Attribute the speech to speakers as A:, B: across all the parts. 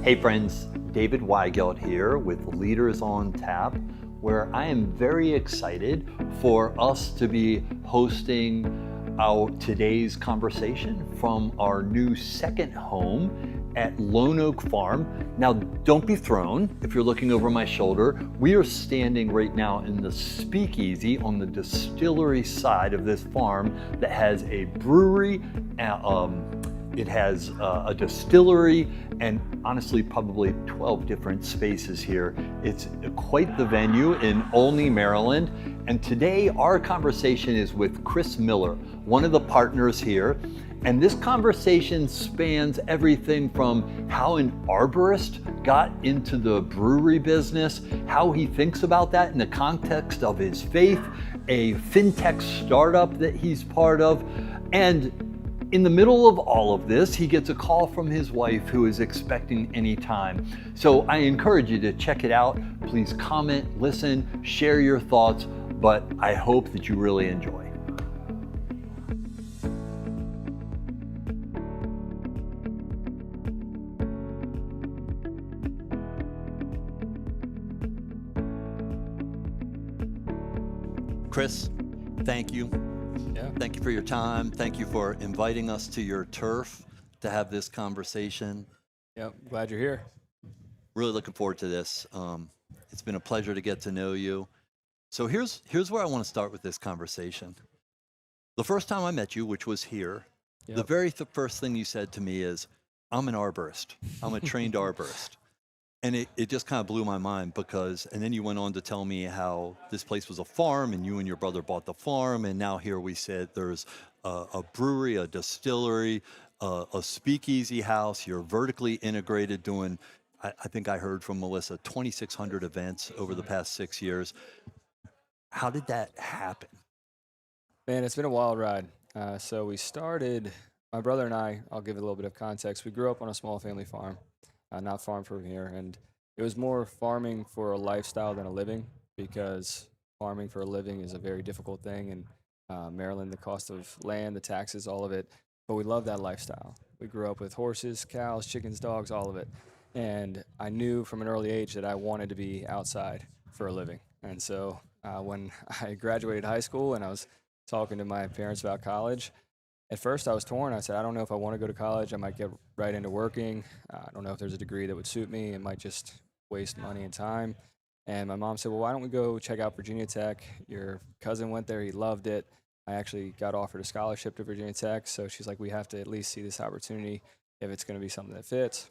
A: Hey friends, David Weigelt here with Leaders on Tap, where I am very excited for us to be hosting our today's conversation from our new second home at Lone Oak Farm. Now, don't be thrown if you're looking over my shoulder. We are standing right now in the speakeasy on the distillery side of this farm that has a brewery, it has a distillery, and honestly, probably 12 different spaces here. It's quite the venue in Olney, Maryland. And today, our conversation is with Chris Miller, one of the partners here. And this conversation spans everything from how an arborist got into the brewery business, how he thinks about that in the context of his faith, a fintech startup that he's part of, and in the middle of all of this, he gets a call from his wife who is expecting any time. So I encourage you to check it out. Please comment, listen, share your thoughts, but I hope that you really enjoy. Chris, thank you.
B: Yeah.
A: Thank you for your time. Thank you for inviting us to your turf to have this conversation.
B: Yep. Glad you're here.
A: Really looking forward to this. It's been a pleasure to get to know you. So here's where I want to start with this conversation. The first time I met you, which was here, the
B: Yep.
A: very first thing you said to me is, I'm an arborist. I'm a trained arborist. And it just kind of blew my mind because, and then you went on to tell me how this place was a farm and you and your brother bought the farm. And now here we said there's a brewery, a distillery, a speakeasy house. You're vertically integrated doing, I think I heard from Melissa, 2,600 events over the past 6 years. How did that happen?
B: Man, it's been a wild ride. So we started, my brother and I'll give it a little bit of context. We grew up on a small family farm, not far from here. And it was more farming for a lifestyle than a living because farming for a living is a very difficult thing. In Maryland, the cost of land, the taxes, all of it. But we love that lifestyle. We grew up with horses, cows, chickens, dogs, all of it. And I knew from an early age that I wanted to be outside for a living. And so when I graduated high school and I was talking to my parents about college, at first I was torn. I said, I don't know if I want to go to college. I might get right into working. I don't know if there's a degree that would suit me. It might just waste money and time. And my mom said, well, why don't we go check out Virginia Tech? Your cousin went there. He loved it. I actually got offered a scholarship to Virginia Tech. So she's like, we have to at least see this opportunity if it's going to be something that fits.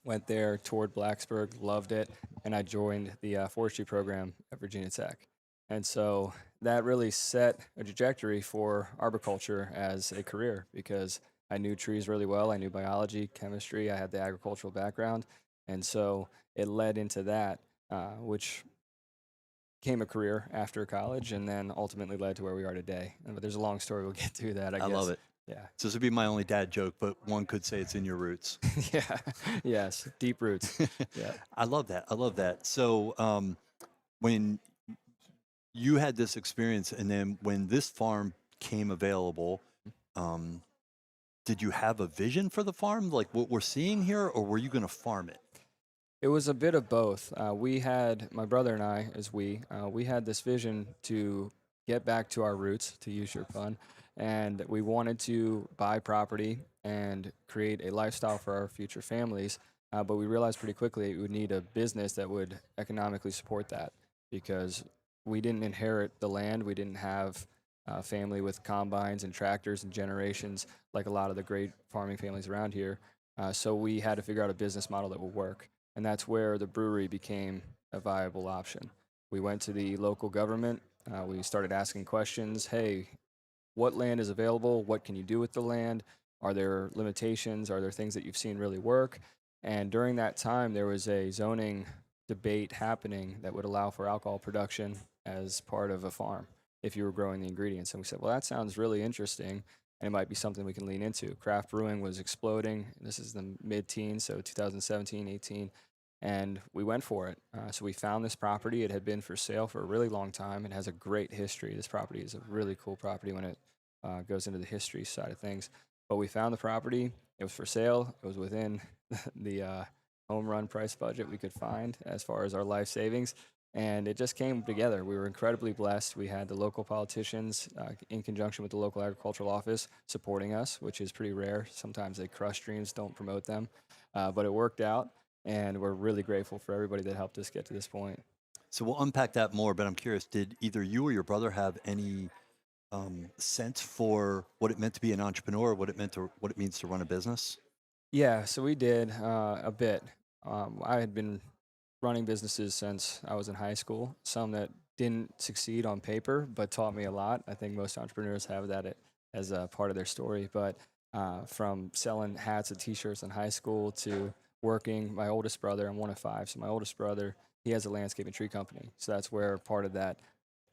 B: Went there, toured Blacksburg, loved it, and I joined the forestry program at Virginia Tech. And so that really set a trajectory for arboriculture as a career because I knew trees really well. I knew biology, chemistry. I had the agricultural background. And so it led into that, which became a career after college and then ultimately led to where we are today. But there's a long story. We'll get to that, I guess.
A: I love it.
B: Yeah.
A: So this would be my only dad joke, but one could say it's in your roots.
B: Yeah. Yes. Deep roots. Yeah.
A: I love that. I love that. So when you had this experience and then when this farm came available, did you have a vision for the farm, like what we're seeing here, or were you going to farm it?
B: It was a bit of both. We had, my brother and I, we had this vision to get back to our roots, to use your pun, and we wanted to buy property and create a lifestyle for our future families. But we realized pretty quickly we would need a business that would economically support that because we didn't inherit the land. We didn't have a family with combines and tractors and generations like a lot of the great farming families around here. So we had to figure out a business model that would work. And that's where the brewery became a viable option. We went to the local government. We started asking questions. Hey, what land is available? What can you do with the land? Are there limitations? Are there things that you've seen really work? And during that time, there was a zoning debate happening that would allow for alcohol production as part of a farm if you were growing the ingredients. And we said, well, that sounds really interesting, and it might be something we can lean into. Craft brewing was exploding. This is the mid-teens, so 2017, 18, and we went for it. So we found this property. It had been for sale for a really long time. It has a great history. This property is a really cool property when it goes into the history side of things. But we found the property. It was for sale. It was within the home run price budget we could find as far as our life savings. And it just came together. We were incredibly blessed. We had the local politicians in conjunction with the local agricultural office supporting us, which is pretty rare. Sometimes they crush dreams, don't promote them. But it worked out, and we're really grateful for everybody that helped us get to this point.
A: So we'll unpack that more, but I'm curious, did either you or your brother have any sense for what it meant to be an entrepreneur, what it means to run a business?
B: Yeah, so we did a bit. I had been running businesses since I was in high school, some that didn't succeed on paper, but taught me a lot. I think most entrepreneurs have that as a part of their story. But from selling hats and t-shirts in high school to working, my oldest brother, I'm one of five, so my oldest brother, he has a landscape and tree company. So that's where part of that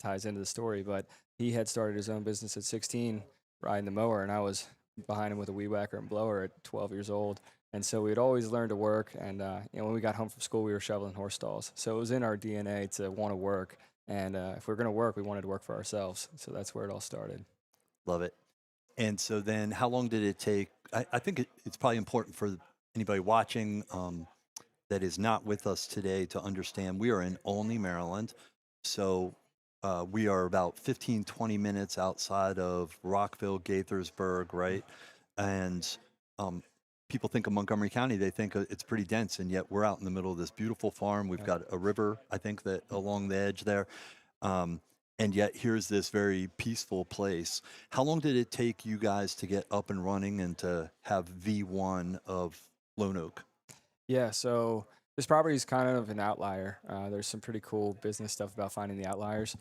B: ties into the story. But he had started his own business at 16, riding the mower, and I was behind him with a weed whacker and blower at 12 years old. And so we'd always learned to work. And when we got home from school, we were shoveling horse stalls. So it was in our DNA to want to work. And if we're going to work, we wanted to work for ourselves. So that's where it all started.
A: Love it. And so then how long did it take? I think it's probably important for anybody watching that is not with us today to understand we are in Olney, Maryland. So we are about 15, 20 minutes outside of Rockville, Gaithersburg, right? And um, people think of Montgomery County, they think it's pretty dense, and yet we're out in the middle of this beautiful farm. We've got a river, I think, that along the edge there. Um, and yet here's this very peaceful place. How long did it take you guys to get up and running and to have V1 of Lone Oak?
B: Yeah, so this property is kind of an outlier. There's some pretty cool business stuff about finding the outliers.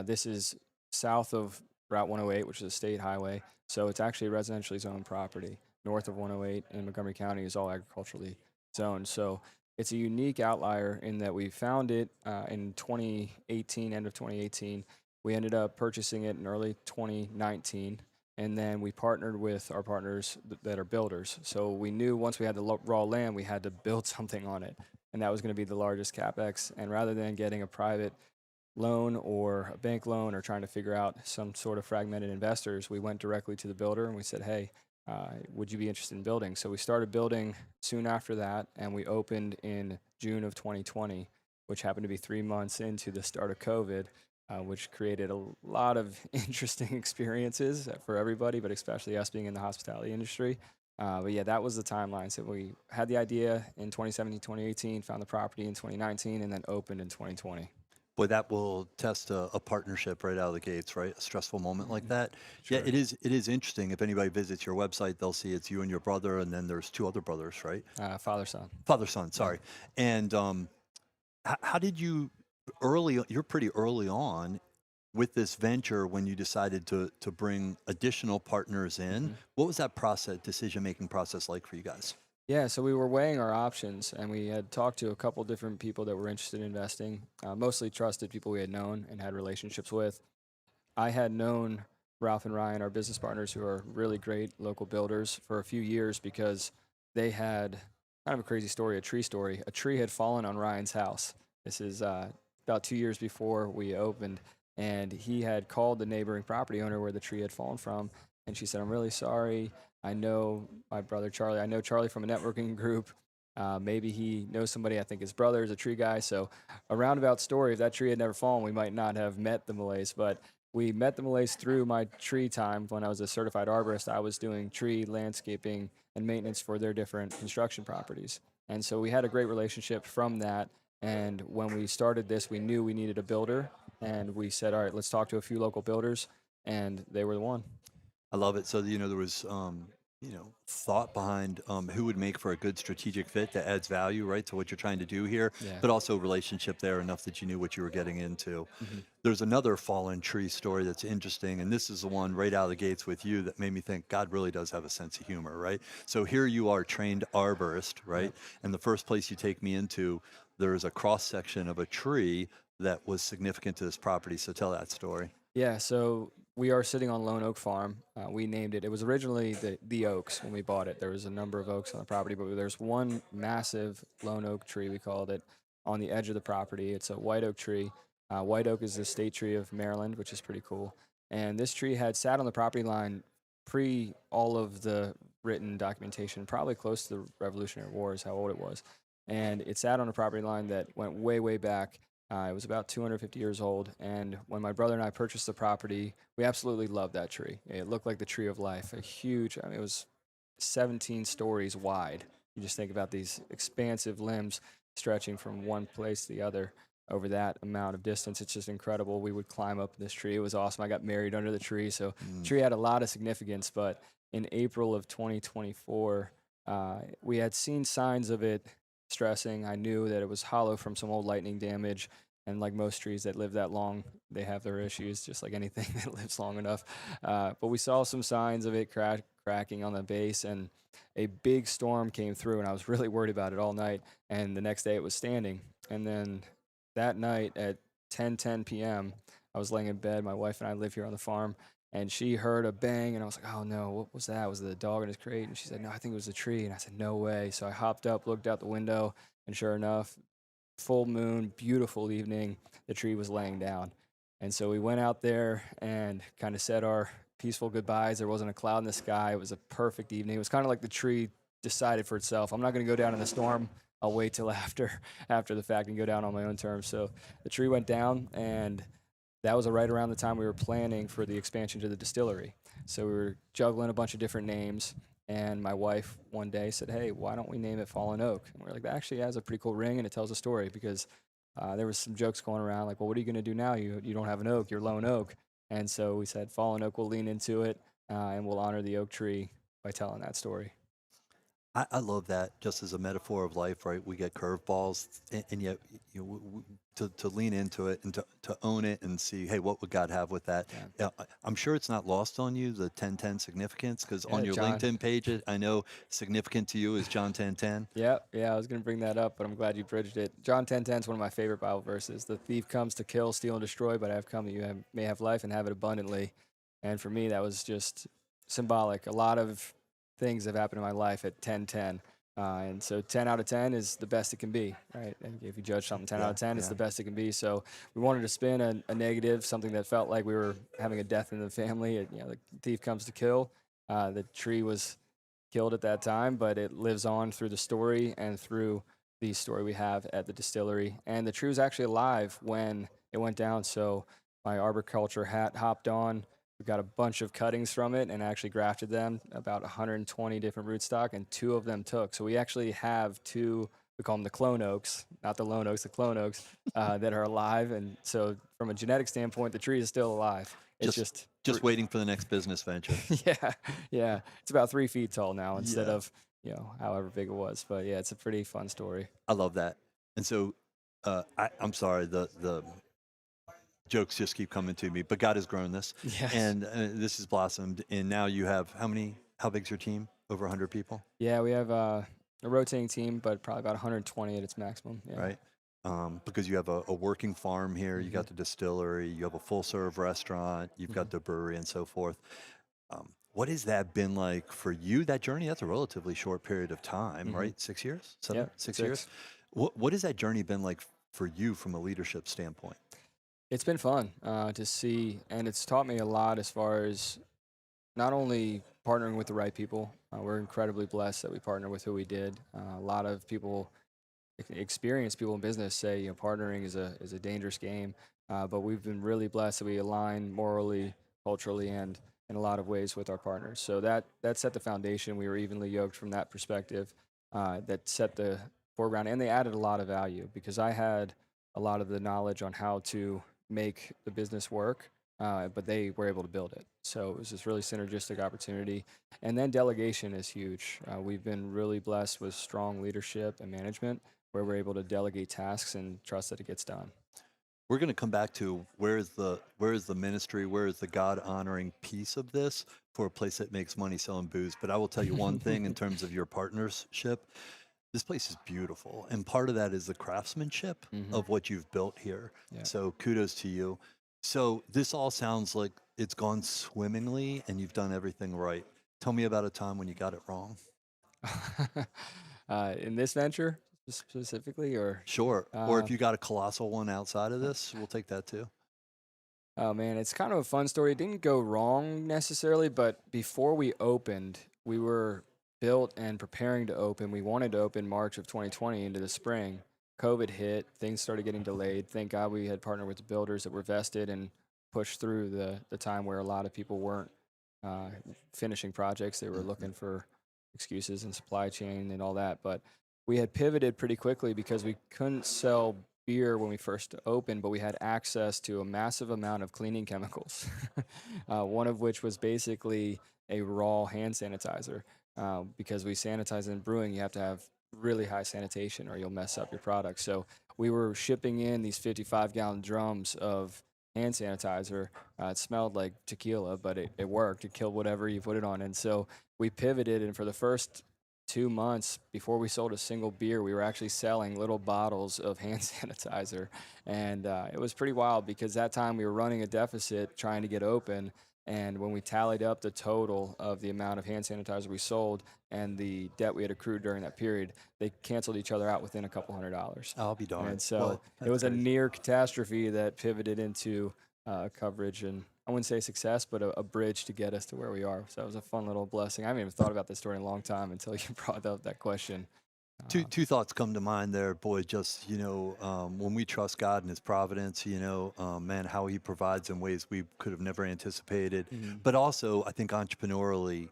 B: This is south of Route 108, which is a state highway. So it's actually a residentially zoned property. North of 108 in Montgomery County is all agriculturally zoned. So it's a unique outlier in that we found it in 2018, end of 2018. We ended up purchasing it in early 2019. And then we partnered with our partners that are builders. So we knew once we had the raw land, we had to build something on it. And that was going to be the largest capex. And rather than getting a private loan or a bank loan or trying to figure out some sort of fragmented investors, we went directly to the builder and we said, hey, would you be interested in building? So we started building soon after that, and we opened in June of 2020, which happened to be 3 months into the start of COVID, which created a lot of interesting experiences for everybody, but especially us being in the hospitality industry. But yeah, that was the timeline. So we had the idea in 2017, 2018, found the property in 2019, and then opened in 2020.
A: Boy, that will test a partnership right out of the gates, right? A stressful moment like that. Yeah,
B: Sure.
A: it is interesting. If anybody visits your website, they'll see it's you and your brother, and then there's two other brothers, right?
B: Father, son.
A: Father, son,
B: Yeah.
A: sorry. And how did you you're pretty early on with this venture when you decided to bring additional partners in.
B: Mhm.
A: What was that process, decision-making process like for you guys?
B: Yeah, so we were weighing our options, and we had talked to a couple different people that were interested in investing, mostly trusted people we had known and had relationships with. I had known Ralph and Ryan, our business partners, who are really great local builders, for a few years because they had kind of a crazy story, a tree story. A tree had fallen on Ryan's house. This is about 2 years before we opened, and he had called the neighboring property owner where the tree had fallen from, and she said, I'm really sorry. I know my brother Charlie. I know Charlie from a networking group. Maybe he knows somebody. I think his brother is a tree guy. So, a roundabout story. If that tree had never fallen, we might not have met the Malays. But we met the Malays through my tree time when I was a certified arborist. I was doing tree landscaping and maintenance for their different construction properties. And so we had a great relationship from that. And when we started this, we knew we needed a builder. And we said, all right, let's talk to a few local builders. And they were the one.
A: I love it. So, there was, thought behind who would make for a good strategic fit that adds value, right, to what you're trying to do here,
B: Yeah.
A: but also relationship there enough that you knew what you were getting into.
B: Mhm.
A: There's another fallen tree story that's interesting, and this is the one right out of the gates with you that made me think God really does have a sense of humor, right? So here you are, trained arborist, right?
B: Yep.
A: And the first place you take me into, there's a cross section of a tree that was significant to this property. So tell that story.
B: Yeah, so we are sitting on Lone Oak Farm. We named it. It was originally the Oaks when we bought it. There was a number of oaks on the property, but there's one massive lone oak tree, we called it, on the edge of the property. It's a white oak tree. White oak is the state tree of Maryland, which is pretty cool. And this tree had sat on the property line pre all of the written documentation, probably close to the Revolutionary War is how old it was. and it sat on a property line that went way, way back. It was about 250 years old, and when my brother and I purchased the property, we absolutely loved that tree. It looked like the tree of life, a huge, I mean, it was 17 stories wide. You just think about these expansive limbs stretching from one place to the other over that amount of distance. It's just incredible. We would climb up this tree. It was awesome. I got married under the tree, so the tree had a lot of significance. But in April of 2024, we had seen signs of it stressing. I knew that it was hollow from some old lightning damage. And like most trees that live that long, they have their issues, just like anything that lives long enough. But we saw some signs of it cracking on the base, and a big storm came through, and I was really worried about it all night. And the next day it was standing. And then that night at 10:10 p.m., I was laying in bed. My wife and I live here on the farm, and she heard a bang, and I was like, "Oh no, what was that? Was it the dog in his crate?" And she said, "No, I think it was a tree." And I said, "No way." So I hopped up, looked out the window, and sure enough, full moon, beautiful evening, the tree was laying down. And so we went out there and kind of said our peaceful goodbyes. There wasn't a cloud in the sky. It was a perfect evening. It was kind of like the tree decided for itself. I'm not going to go down in the storm. I'll wait till after the fact and go down on my own terms. So the tree went down, and that was right around the time we were planning for the expansion to the distillery. So we were juggling a bunch of different names, and my wife one day said, "Hey, why don't we name it Fallen Oak?" And we're like, "That actually has a pretty cool ring, and it tells a story." Because there was some jokes going around like, "Well, what are you going to do now? You don't have an oak, you're lone oak." And so we said, "Fallen Oak." We'll lean into it, and we'll honor the oak tree by telling that story.
A: I love that just as a metaphor of life, right? We get curveballs, and yet to lean into it and to own it and see, hey, what would God have with that?
B: Yeah.
A: I'm sure it's not lost on you, the 10-10 significance, because on
B: Yeah,
A: your
B: John.
A: LinkedIn page, I know significant to you is John 10:10.
B: Yeah, yeah, I was going to bring that up, but I'm glad you bridged it. John 10:10 is one of my favorite Bible verses. The thief comes to kill, steal, and destroy, but I have come that may have life and have it abundantly. And for me, that was just symbolic. A lot of things have happened in my life at 10:10. And so 10 out of 10 is the best it can be, right? And if you judge something 10 out
A: Yeah,
B: of 10, it's
A: yeah.
B: the best it can be. So we wanted to spin a negative, something that felt like we were having a death in the family. The thief comes to kill. The tree was killed at that time, but it lives on through the story and through the story we have at the distillery. And the tree was actually alive when it went down. So my arboriculture hat hopped on. We got a bunch of cuttings from it and actually grafted them, about 120 different rootstock, and two of them took. So we actually have two, we call them the clone oaks, not the lone oaks, the clone oaks, that are alive. And so from a genetic standpoint, the tree is still alive. It's
A: Just waiting for the next business venture.
B: yeah, yeah. It's about 3 feet tall now instead
A: Yeah.
B: of, however big it was. But yeah, it's a pretty fun story.
A: I love that. And so, I'm sorry, the jokes just keep coming to me, but God has grown this,
B: Yes.
A: and this has blossomed. And now you have how many? How big's your team? Over 100 people,
B: Yeah, we have a rotating team, but probably about 120 at its maximum. Yeah.
A: right? Because you have a working farm here, you got
B: Mhm.
A: the distillery, you have a full serve restaurant, you've got the brewery, and so forth. What has that been like for you? That journey? That's a relatively short period of time,
B: Mhm.
A: right? 6 years,
B: Yep.
A: 6 years.
B: 6.
A: What has that journey been like for you from a leadership standpoint?
B: It's been fun to see, and it's taught me a lot as far as not only partnering with the right people. We're incredibly blessed that we partner with who we did. A lot of people experienced people in business say partnering is a dangerous game, but we've been really blessed that we align morally, culturally, and in a lot of ways with our partners. So that set the foundation. We were evenly yoked from that perspective. That set the foreground, and they added a lot of value because I had a lot of the knowledge on how to make the business work. But they were able to build it. So it was this really synergistic opportunity. And then delegation is huge. We've been really blessed with strong leadership and management where we're able to delegate tasks and trust that it gets done.
A: We're going to come back to where is the ministry, where is the God honoring piece of this for a place that makes money selling booze. But I will tell you one thing in terms of your partnership. This place is beautiful, and part of that is the craftsmanship of what you've built here.
B: Yeah.
A: So kudos to you. So this all sounds like it's gone swimmingly and you've done everything right. Tell me about a time when you got it wrong.
B: In this venture specifically, or
A: Sure. Or
B: uh,
A: if you got a colossal one outside of this, we'll take that too.
B: oh man, it's kind of a fun story. It didn't go wrong necessarily, but before we opened, we were built and preparing to open. We wanted to open March of 2020 into the spring. COVID hit, things started getting delayed. Thank God we had partnered with the builders that were vested and pushed through the time where a lot of people weren't uh, finishing projects. They were
A: Mhm.
B: looking for excuses and supply chain and all that. But we had pivoted pretty quickly because we couldn't sell beer when we first opened, but we had access to a massive amount of cleaning chemicals, one of which was basically a raw hand sanitizer. Because we sanitize in brewing, you have to have really high sanitation or you'll mess up your product. So we were shipping in these 55-gallon drums of hand sanitizer. It smelled like tequila, but it worked. It killed whatever you put it on. And so we pivoted, and for the first 2 months before we sold a single beer, we were actually selling little bottles of hand sanitizer. And it was pretty wild because that time we were running a deficit trying to get open. And when we tallied up the total of the amount of hand sanitizer we sold and the debt we had accrued during that period, they canceled each other out within a couple $100.
A: I'll be darned.
B: And so
A: What?
B: it
A: That's
B: was a
A: crazy.
B: near catastrophe that pivoted into coverage and I wouldn't say success, but a bridge to get us to where we are. So that was a fun little blessing. I haven't even thought about this story in a long time until you brought up that question. Uh,
A: Two thoughts come to mind there, boy. Just when we trust God and His providence, man, how He provides in ways we could have never anticipated.
B: mhm,
A: But also, I think entrepreneurially,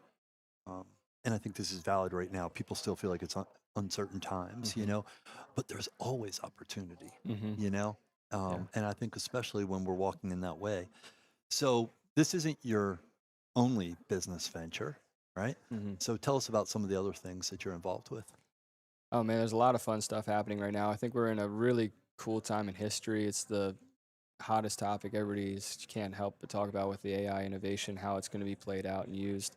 A: um, and I think this is valid right now. People still feel like it's uncertain times,
B: mhm,
A: but there's always opportunity,
B: mhm,
A: you know.
B: yeah.
A: And I think especially when we're walking in that way. So this isn't your only business venture, right?
B: Mhm.
A: So tell us about some of the other things that you're involved with.
B: Oh man, there's a lot of fun stuff happening right now. I think we're in a really cool time in history. It's the hottest topic everybody's can't help but talk about with the AI innovation, how it's going to be played out and used.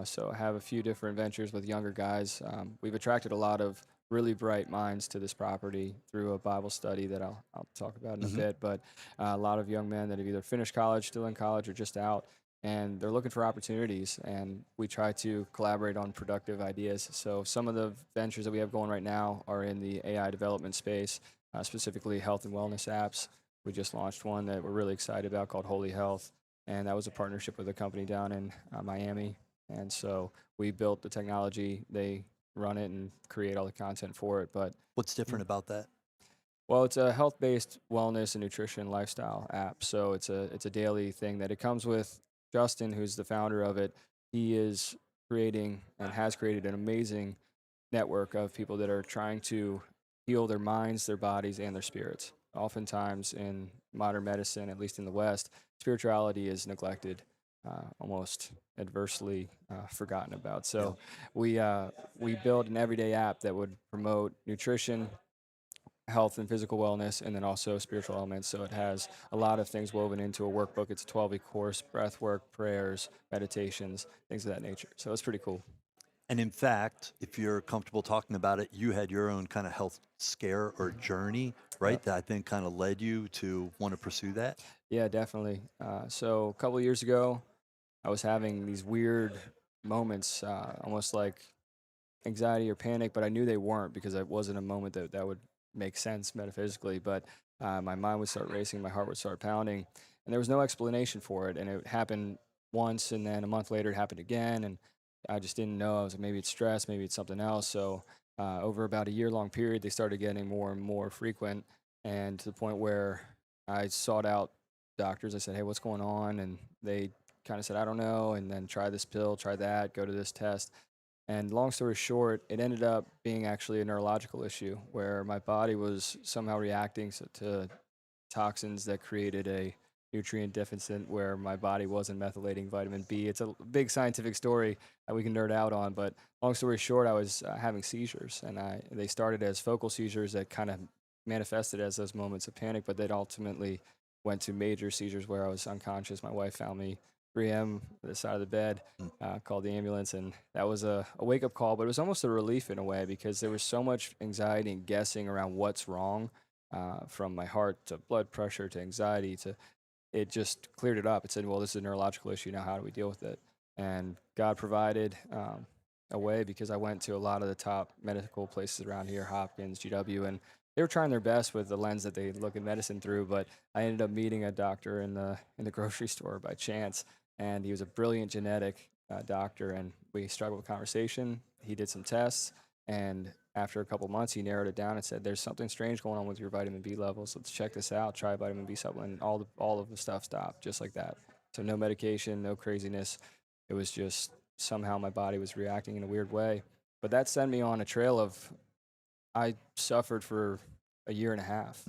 B: So I have a few different ventures with younger guys. We've attracted a lot of really bright minds to this property through a Bible study that I'll talk about in a
A: Hmm.
B: bit. But a lot of young men that have either finished college, still in college, or just out, and they're looking for opportunities. And we try to collaborate on productive ideas. So some of the ventures that we have going right now are in the AI development space, specifically health and wellness apps. We just launched one that we're really excited about called Holy Health, and that was a partnership with a company down in Miami. And so we built the technology, they run it and create all the content for it. But
A: What's
B: mm,
A: different about that?
B: well, it's a health-based wellness and nutrition lifestyle app. So it's a daily thing that it comes with. Justin, who's the founder of it, he is creating and has created an amazing network of people that are trying to heal their minds, their bodies, and their spirits. Oftentimes in modern medicine, at least in the West, spirituality is neglected, almost adversely forgotten about.
A: Yeah.
B: So we built an everyday app that would promote nutrition, health and physical wellness, and then also spiritual elements. So it has a lot of things woven into a workbook. It's a 12-week course, breath work, prayers, meditations, things of that nature. So it's pretty cool.
A: And in fact, if you're comfortable talking about it, you had your own kind of health scare or journey, right?
B: Yep.
A: That I think kind of led you to want to pursue that.
B: Yeah, definitely. So a couple of years ago, I was having these weird moments, almost like anxiety or panic, but I knew they weren't because it wasn't a moment that would make sense metaphysically. But my mind would start racing, my heart would start pounding, and there was no explanation for it. And it happened once, and then a month later, it happened again, and I just didn't know. I was like, maybe it's stress, maybe it's something else. So over about a year-long period, they started getting more and more frequent, and to the point where I sought out doctors. I said, "Hey, what's going on?" And they kind of said, "I don't know," and then try this pill, try that, go to this test. And long story short, it ended up being actually a neurological issue where my body was somehow reacting to toxins that created a nutrient deficit where my body wasn't methylating vitamin B. It's a big scientific story that we can nerd out on, but long story short, I was having seizures, and they started as focal seizures that kind of manifested as those moments of panic, but then ultimately went to major seizures where I was unconscious. My wife found me 3 a.m. at the side of the bed,
A: Mm.
B: called the ambulance, and that was a wake up call, but it was almost a relief in a way because there was so much anxiety and guessing around what's wrong, from my heart to blood pressure to anxiety to it just cleared it up. It said, well, this is a neurological issue. Now, how do we deal with it? And God provided a way because I went to a lot of the top medical places around here, Hopkins, GW, and they were trying their best with the lens that they look at medicine through. But I ended up meeting a doctor in the grocery store by chance, and he was a brilliant genetic doctor, and we struck up a conversation. He did some tests, and after a couple months, he narrowed it down and said, "There's something strange going on with your vitamin B levels. Let's check this out. Try a vitamin B supplement." And all of the stuff stopped just like that. So no medication, no craziness. It was just somehow my body was reacting in a weird way. But that sent me on a trail of I suffered for a year and a half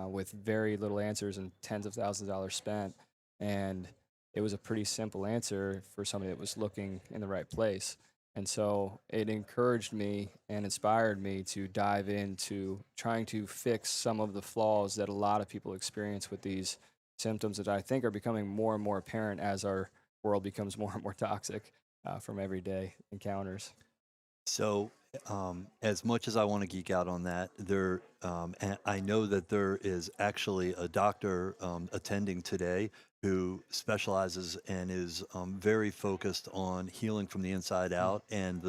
B: with very little answers and tens of thousands of dollars spent. And it was a pretty simple answer for somebody that was looking in the right place. And so it encouraged me and inspired me to dive into trying to fix some of the flaws that a lot of people experience with these symptoms that I think are becoming more and more apparent as our world becomes more and more toxic from everyday encounters.
A: So, as much as I want to geek out on that, and I know that there is actually a doctor attending today who specializes and is very focused on healing from the inside out and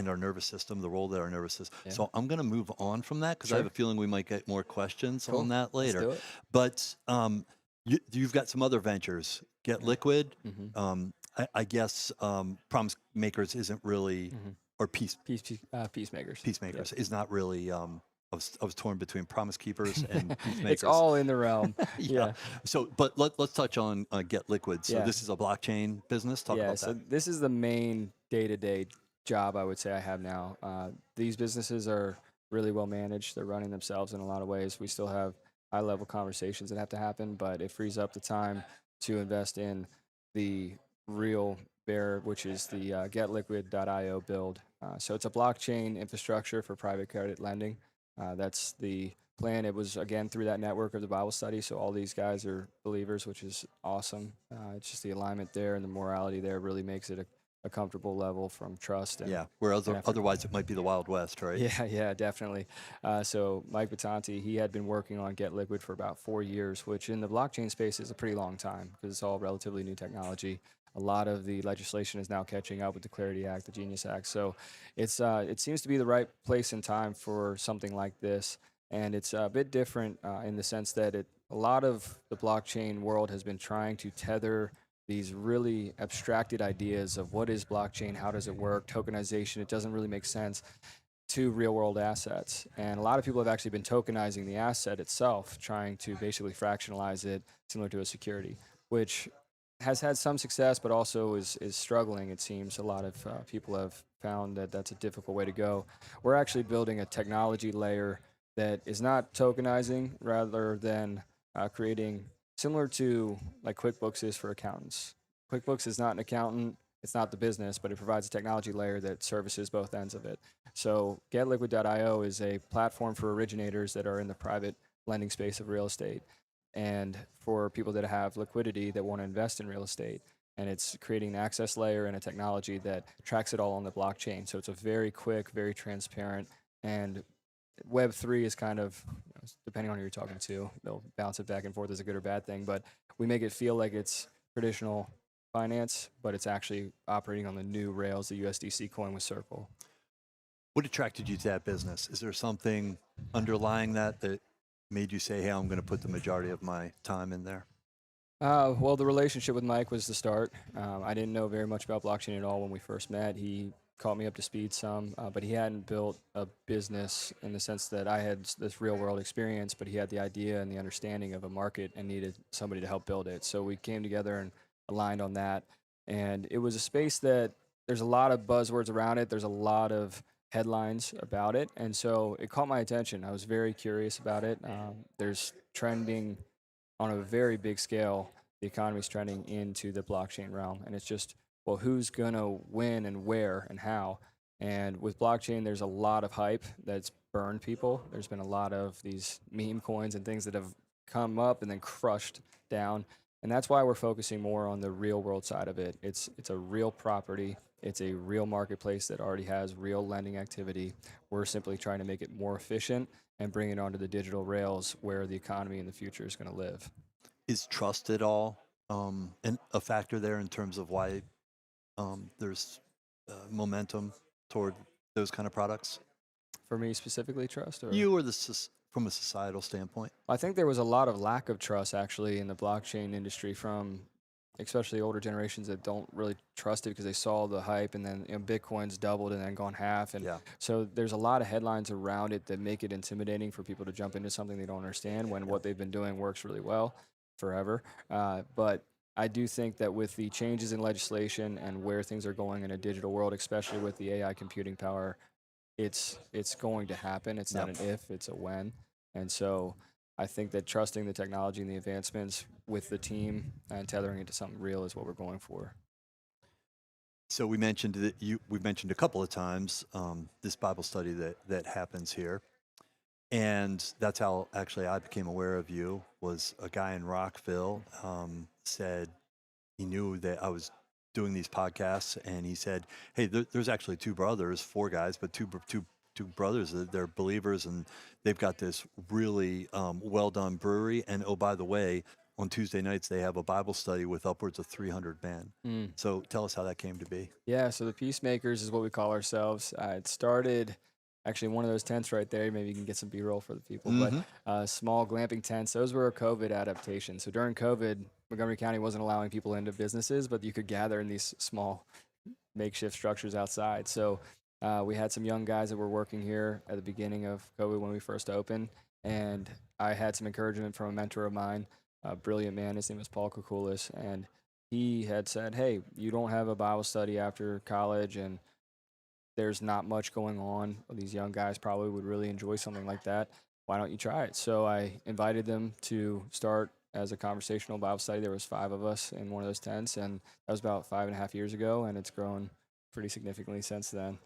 A: our nervous system, the role that our nervous system.
B: Yeah.
A: So I'm going to move on from that because I have a feeling we might get more questions
B: Cool.
A: on that
B: Let's
A: later.
B: do it.
A: But you've got some other ventures. GetLiquid. I guess Promise Makers isn't really, or
B: Peacemakers.
A: Peacemakers is not really. I was torn between Promise Keepers and Peacemakers.
B: It's all in the realm.
A: Yeah. So, but let's touch on GetLiquid. So
B: Yeah.
A: this is a blockchain business. Talk about
B: So
A: that.
B: this is the main day-to-day job I would say I have now. These businesses are really well managed. They're running themselves in a lot of ways. We still have high-level conversations that have to happen, but it frees up the time to invest in the real bear, which is the GetLiquid.io build. So it's a blockchain infrastructure for private credit lending. That's the plan. It was again through that network of the Bible study. So all these guys are believers, which is awesome. It's just the alignment there and the morality there really makes it a comfortable level from trust. And,
A: Yeah. Whereas otherwise it might be the Wild West, right?
B: yeah, definitely. So Mike Batanti, he had been working on GetLiquid for about 4 years, which in the blockchain space is a pretty long time because it's all relatively new technology. A lot of the legislation is now catching up with the Clarity Act, the Genius Act. So it seems to be the right place and time for something like this. And it's a bit different in the sense that a lot of the blockchain world has been trying to tether these really abstracted ideas of what is blockchain, how does it work, tokenization, it doesn't really make sense, to real world assets. And a lot of people have actually been tokenizing the asset itself, trying to basically fractionalize it similar to a security, which has had some success, but also is struggling. It seems a lot of people have found that that's a difficult way to go. We're actually building a technology layer that is not tokenizing, rather than creating similar to like QuickBooks is for accountants. QuickBooks is not an accountant, it's not the business, but it provides a technology layer that services both ends of it. So GetLiquid.io is a platform for originators that are in the private lending space of real estate and for people that have liquidity that want to invest in real estate. And it's creating an access layer and a technology that tracks it all on the blockchain. So it's a very quick, very transparent, and Web3 is kind of, depending on who you're talking to, they'll bounce it back and forth as a good or bad thing. But we make it feel like it's traditional finance, but it's actually operating on the new rails the USDC coin with Circle.
A: What attracted you to that business? Is there something underlying that made you say, "Hey, I'm going to put the majority of my time in there"?
B: Well, the relationship with Mike was the start. I didn't know very much about blockchain at all when we first met. He caught me up to speed some, but he hadn't built a business in the sense that I had this real world experience, but he had the idea and the understanding of a market and needed somebody to help build it. So we came together and aligned on that. And it was a space that there's a lot of buzzwords around it. There's a lot of headlines about it. And so it caught my attention. I was very curious about it. There's trending on a very big scale. The economy's trending into the blockchain realm. And it's just, well, who's going to win and where and how? And with blockchain, there's a lot of hype that's burned people. There's been a lot of these meme coins and things that have come up and then crushed down. And that's why we're focusing more on the real world side of it. It's a real property. It's a real marketplace that already has real lending activity. We're simply trying to make it more efficient and bring it onto the digital rails where the economy in the future is going to live.
A: Is trust at all a factor there in terms of why there's momentum toward those kind of products?
B: For me specifically, trust? Or?
A: You or from a societal standpoint?
B: I think there was a lot of lack of trust actually in the blockchain industry from especially older generations that don't really trust it because they saw the hype, and then Bitcoin's doubled and then gone half, and
A: Yeah.
B: so there's a lot of headlines around it that make it intimidating for people to jump into something they don't understand when what they've been doing works really well forever. But I do think that with the changes in legislation and where things are going in a digital world, especially with the AI computing power, it's going to happen. It's not
A: Yep.
B: an if, it's a when. And so I think that trusting the technology and the advancements with the team and tethering it to something real is what we're going for.
A: So we mentioned that we've mentioned a couple of times this Bible study that happens here, and that's how actually I became aware of you. Was a guy in Rockville said he knew that I was doing these podcasts, and he said, "Hey, there's actually two brothers, four guys, but two brothers. They're believers, and they've got this really well done brewery. And oh, by the way, on Tuesday nights they have a Bible study with upwards of 300 men.
B: Mm.
A: So tell us how that came to be."
B: Yeah, so the Peacemakers is what we call ourselves. It started actually in one of those tents right there. Maybe you can get some B-roll for the people, but small glamping tents. Those were a COVID adaptation. So during COVID, Montgomery County wasn't allowing people into businesses, but you could gather in these small makeshift structures outside. So we had some young guys that were working here at the beginning of COVID when we first opened, and I had some encouragement from a mentor of mine, a brilliant man. His name was Paul Kukulis, and he had said, "Hey, you don't have a Bible study after college, and there's not much going on. These young guys probably would really enjoy something like that. Why don't you try it?" So I invited them to start as a conversational Bible study. There was 5 of us in one of those tents, and that was about 5.5 years ago, and it's grown pretty significantly since then.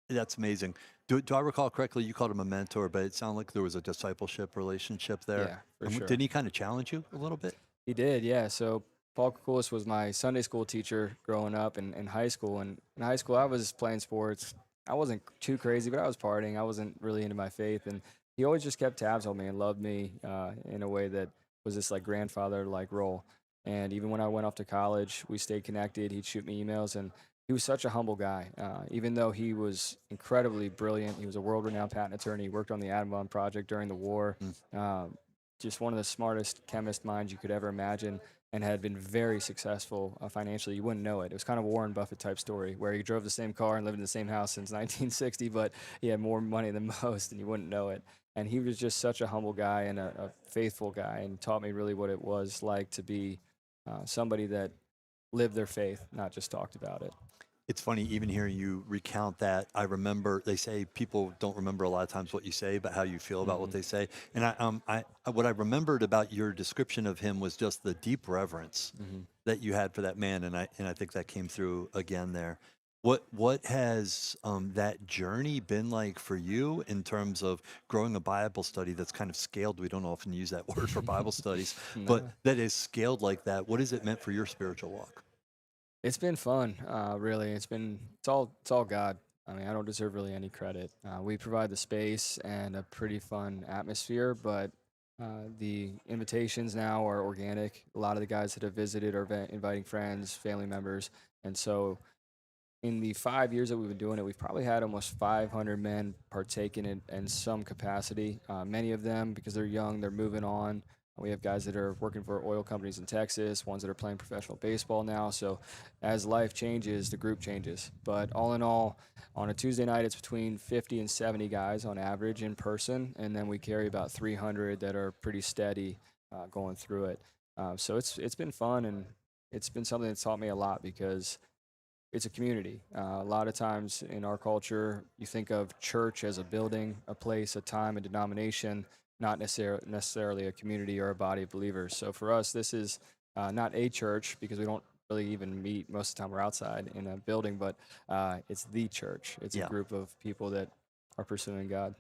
A: That's amazing. Do I recall correctly? You called him a mentor, but it sounded like there was a discipleship relationship there.
B: Yeah, for
A: And
B: sure.
A: didn't he kind of challenge you a little bit?
B: He did, yeah. So Paul Kukulis was my Sunday school teacher growing up in high school. And in high school, I was playing sports. I wasn't too crazy, but I was partying. I wasn't really into my faith. And he always just kept tabs on me and loved me in a way that was this like grandfather like role. And even when I went off to college, we stayed connected. He'd shoot me emails, and he was such a humble guy. Even though he was incredibly brilliant, he was a world-renowned patent attorney. He worked on the atom bomb project during the war. Just one of the smartest chemist minds you could ever imagine, and had been very successful financially. You wouldn't know it. It was kind of a Warren Buffett type story where he drove the same car and lived in the same house since 1960, but he had more money than most, and you wouldn't know it. And he was just such a humble guy and a faithful guy, and taught me really what it was like to be somebody that lived their faith, not just talked about it.
A: It's funny, even hearing you recount that, I remember they say people don't remember a lot of times what you say, but how you feel about what they say. And what I remembered about your description of him was just the deep reverence that you had for that man, and I think that came through again there. What has that journey been like for you in terms of growing a Bible study that's kind of scaled? We don't often use that word for Bible studies, but
B: No.
A: that is scaled like that. What has it meant for your spiritual walk?
B: It's been fun, really. It's all God. I mean, I don't deserve really any credit. We provide the space and a pretty fun atmosphere, but the invitations now are organic. A lot of the guys that have visited are inviting friends, family members, and so in the 5 years that we've been doing it, we've probably had almost 500 men partake in it in some capacity. Many of them, because they're young, they're moving on. We have guys that are working for oil companies in Texas, ones that are playing professional baseball now. So as life changes, the group changes. But all in all, on a Tuesday night, it's between 50 and 70 guys on average in person. And then we carry about 300 that are pretty steady going through it. So it's been fun, and it's been something that's taught me a lot because it's a community. A lot of times in our culture, you think of church as a building, a place, a time, a denomination, not necessarily a community or a body of believers. So for us, this is not a church because we don't really even meet most of the time. We're outside in a building, but it's the church. It's a
A: Yeah.
B: group of people that are pursuing God.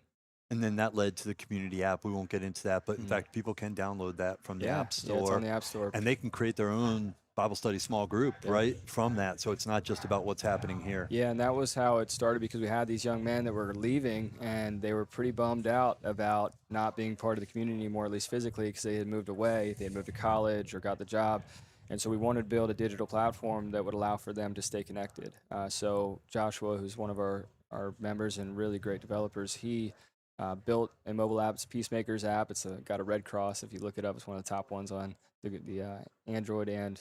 A: And then that led to the community app. We won't get into that, but in fact, people can download that from the App
B: Yeah, it's on
A: Store,
B: the App Store.
A: and they can create their own Bible study small group, right, from that. So it's not just about what's happening here.
B: Yeah, and that was how it started because we had these young men that were leaving, and they were pretty bummed out about not being part of the community anymore, at least physically, because they had moved away. They had moved to college or got the job. And so we wanted to build a digital platform that would allow for them to stay connected. So Joshua, who's one of our members and really great developers, he built a mobile app. It's Peacemakers app. Got a red cross. If you look it up, it's one of the top ones on the Android and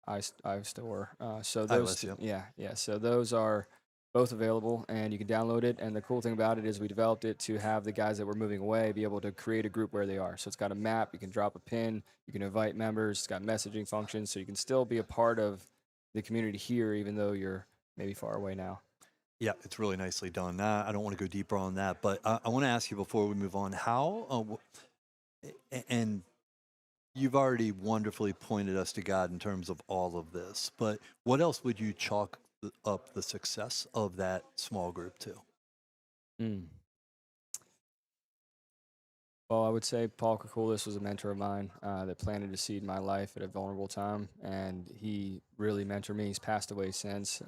B: iStore. So
A: iOS, yeah.
B: yeah. So those are both available, and you can download it. And the cool thing about it is we developed it to have the guys that were moving away be able to create a group where they are. So it's got a map. You can drop a pin. You can invite members. It's got messaging functions, so you can still be a part of the community here, even though you're maybe far away now.
A: Yeah, it's really nicely done. I don't want to go deeper on that, but I want to ask you before we move on, and you've already wonderfully pointed us to God in terms of all of this, but what else would you chalk up the success of that small group to?
B: Mm. Well, I would say Paul Kukulis was a mentor of mine that planted a seed in my life at a vulnerable time, and he really mentored me. He's passed away since,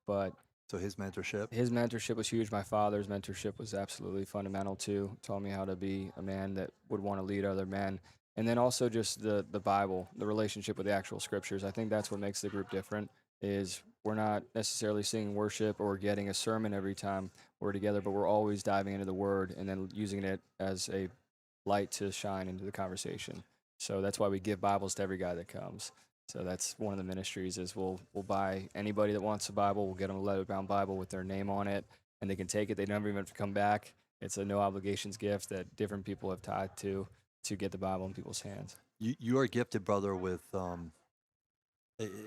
B: but
A: So his mentorship.
B: his mentorship was huge. My father's mentorship was absolutely fundamental too. Taught me how to be a man that would want to lead other men. And then also just the Bible, the relationship with the actual scriptures. I think that's what makes the group different is we're not necessarily singing worship or getting a sermon every time we're together, but we're always diving into the word and then using it as a light to shine into the conversation. So that's why we give Bibles to every guy that comes. So that's one of the ministries is we'll buy anybody that wants a Bible, we'll get them a leather-bound Bible with their name on it, and they can take it. They never even have to come back. It's a no obligations gift that different people have tied to get the Bible in people's hands.
A: You are gifted, brother, with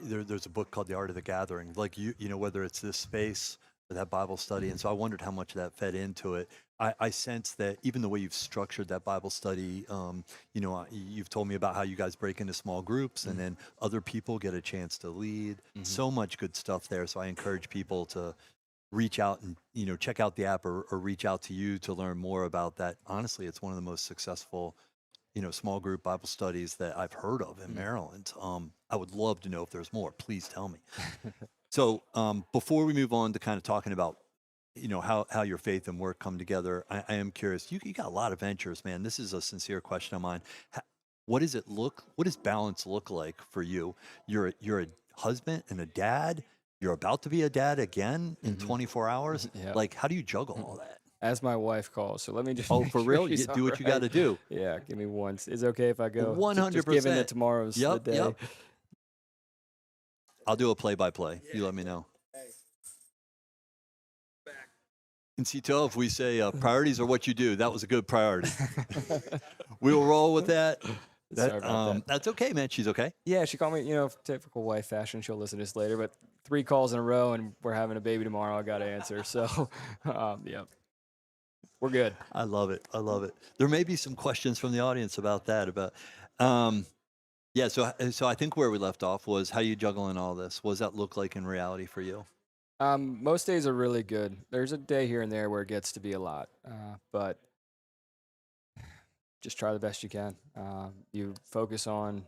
A: there's a book called The Art of the Gathering. Like you know, whether it's this space or that Bible study, and so I wondered how much that fed into it. I sense that even the way you've structured that Bible study, you know, you've told me about how you guys break into small groups, and then other people get a chance to lead. So much good stuff there. So I encourage people to reach out and check out the app or reach out to you to learn more about that. Honestly, it's one of the most successful small group Bible studies that I've heard of in Maryland. I would love to know if there's more. Please tell me. So before we move on to kind of talking about, how your faith and work come together, I am curious. You got a lot of ventures, man. This is a sincere question of mine. What does balance look like for you? You're a husband and a dad. You're about to be a dad again in 24 hours.
B: Yeah.
A: Like, how do you juggle all that?
B: As my wife calls, so let me just
A: Oh,
B: make
A: for
B: sure
A: real?
B: she's
A: You do what you
B: all
A: got to
B: right.
A: do.
B: Yeah, give me one. Is it okay if I go?
A: 100%.
B: Just given that tomorrow's the
A: Yep,
B: day.
A: yep. I'll do a play-by-play. You let me know. In C12, we say priorities are what you do. That was a good priority. We'll roll with that.
B: Sorry about that.
A: That's okay, man. She's okay.
B: Yeah, she called me, typical wife fashion. She'll listen to this later, but 3 calls in a row and we're having a baby tomorrow. I got to answer. So, yeah, we're good.
A: I love it. I love it. There may be some questions from the audience about that. Yeah. So I think where we left off was how you juggling all this. What does that look like in reality for you?
B: Most days are really good. There's a day here and there where it gets to be a lot, but just try the best you can. You focus on.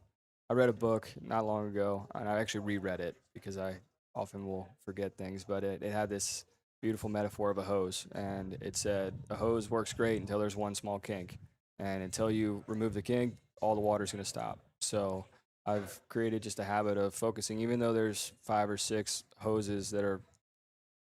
B: I read a book not long ago, and I actually reread it because I often will forget things. But it had this beautiful metaphor of a hose, and it said a hose works great until there's one small kink, and until you remove the kink, all the water's going to stop. So I've created just a habit of focusing, even though there's 5 or 6 hoses that are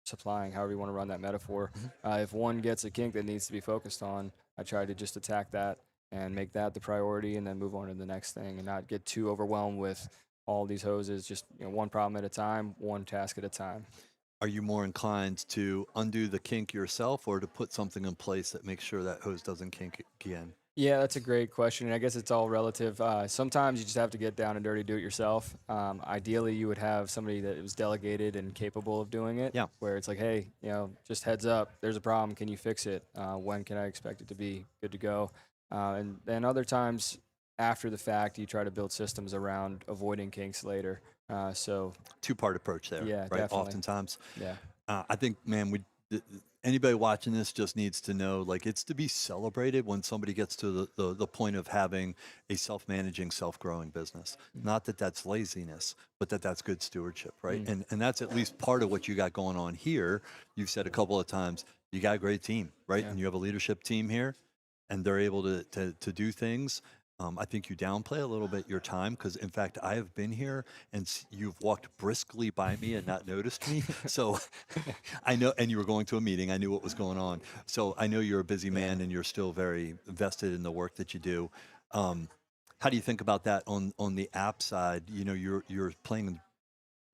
B: supplying, however you want to run that metaphor. If one gets a kink that needs to be focused on, I try to just attack that and make that the priority and then move on to the next thing and not get too overwhelmed with all these hoses, just one problem at a time, one task at a time.
A: Are you more inclined to undo the kink yourself or to put something in place that makes sure that hose doesn't kink again?
B: Yeah, that's a great question. And I guess it's all relative. Sometimes you just have to get down and dirty, do it yourself. Ideally, you would have somebody that was delegated and capable of doing it.
A: Yeah.
B: Where it's like, hey, just heads up, there's a problem. Can you fix it? When can I expect it to be good to go? And then other times after the fact, you try to build systems around avoiding kinks later. So
A: Two-part approach there.
B: Yeah,
A: right.
B: definitely.
A: Oftentimes.
B: Yeah.
A: I think, man, anybody watching this just needs to know, like, it's to be celebrated when somebody gets to the point of having a self-managing, self-growing business. Not that that's laziness, but that's good stewardship, right? And that's at least part of what you got going on here. You've said a couple of times, you got a great team, right?
B: Yeah.
A: And you have a leadership team here, and they're able to do things. I think you downplay a little bit your time because, in fact, I have been here and you've walked briskly by me and not noticed me. So I know, and you were going to a meeting. I knew what was going on. So I know you're a busy man and you're still very vested in the work that you do. How do you think about that on the app side? You know, you're playing the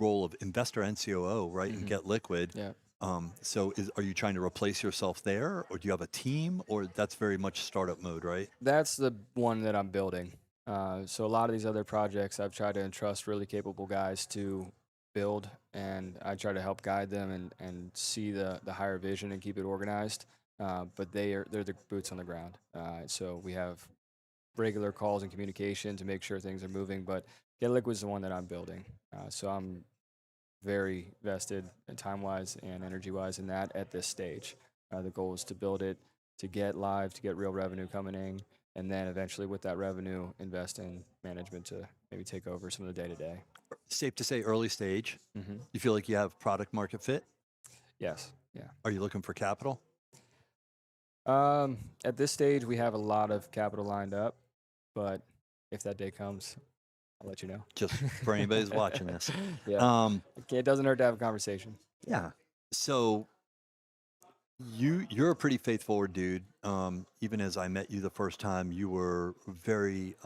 A: role of investor and COO, right? And GetLiquid.
B: Yeah.
A: Are you trying to replace yourself there, or do you have a team, or that's very much startup mode, right?
B: That's the one that I'm building. So a lot of these other projects, I've tried to entrust really capable guys to build, and I try to help guide them and see the higher vision and keep it organized. But they're the boots on the ground. So we have regular calls and communication to make sure things are moving. But GetLiquid is the one that I'm building. So I'm very vested time wise and energy wise in that at this stage. The goal is to build it, to get live, to get real revenue coming in, and then eventually with that revenue, invest in management to maybe take over some of the day to day.
A: Safe to say, early stage.
B: Mm-hmm.
A: You feel like you have product market fit?
B: Yes. Yeah.
A: Are you looking for capital?
B: At this stage, we have a lot of capital lined up, but if that day comes, I'll let you know.
A: Just for anybody who's watching this.
B: Yeah. It doesn't hurt to have a conversation.
A: Yeah. So you're a pretty faithful dude. Even as I met you the first time, you were very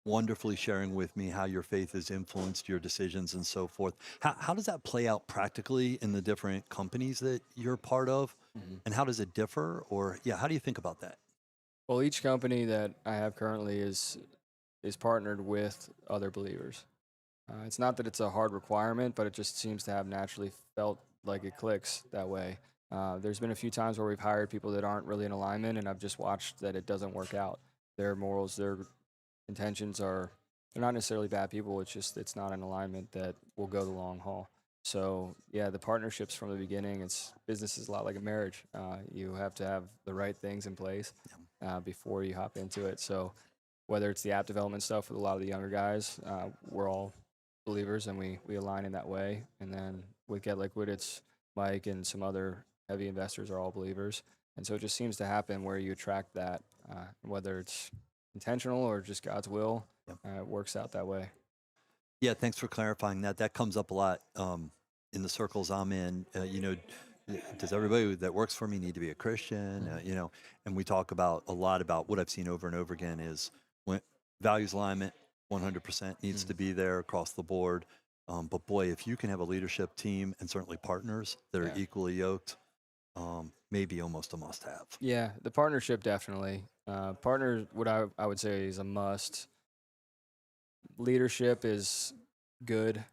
A: wonderfully sharing with me how your faith has influenced your decisions and so forth. How does that play out practically in the different companies that you're part of? And how does it differ? Or yeah, how do you think about that?
B: Well, each company that I have currently is partnered with other believers. It's not that it's a hard requirement, but it just seems to have naturally felt like it clicks that way. There's been a few times where we've hired people that aren't really in alignment, and I've just watched that it doesn't work out. Their morals, their intentions they're not necessarily bad people. It's just it's not an alignment that will go the long haul. So yeah, the partnerships from the beginning, business is a lot like a marriage. You have to have the right things in place before you hop into it. So whether it's the app development stuff with a lot of the younger guys, we're all believers and we align in that way. And then with GetLiquid, it's Mike and some other heavy investors are all believers. And so it just seems to happen where you attract that, whether it's intentional or just God's will, it works out that way.
A: Yeah, thanks for clarifying that. That comes up a lot in the circles I'm in. Does everybody that works for me need to be a Christian? And we talk about a lot about what I've seen over and over again is when values alignment 100% needs to be there across the board. But boy, if you can have a leadership team and certainly partners that are equally yoked, maybe almost a must-have.
B: Yeah, the partnership definitely. Partner, what I would say is a must. Leadership is good,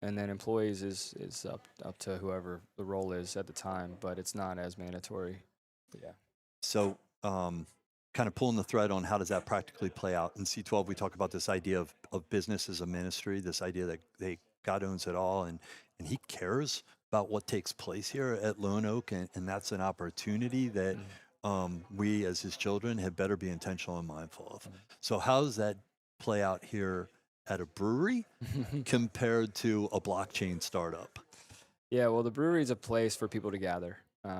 B: and then employees is up to whoever the role is at the time, but it's not as mandatory. But yeah.
A: So, kind of pulling the thread on how does that practically play out in C12, we talk about this idea of business as a ministry, this idea that God owns it all, and he cares about what takes place here at Lone Oak, and that's an opportunity that we as his children had better be intentional and mindful of. So how does that play out here at a brewery compared to a blockchain startup?
B: Yeah, well, the brewery is a place for people to gather.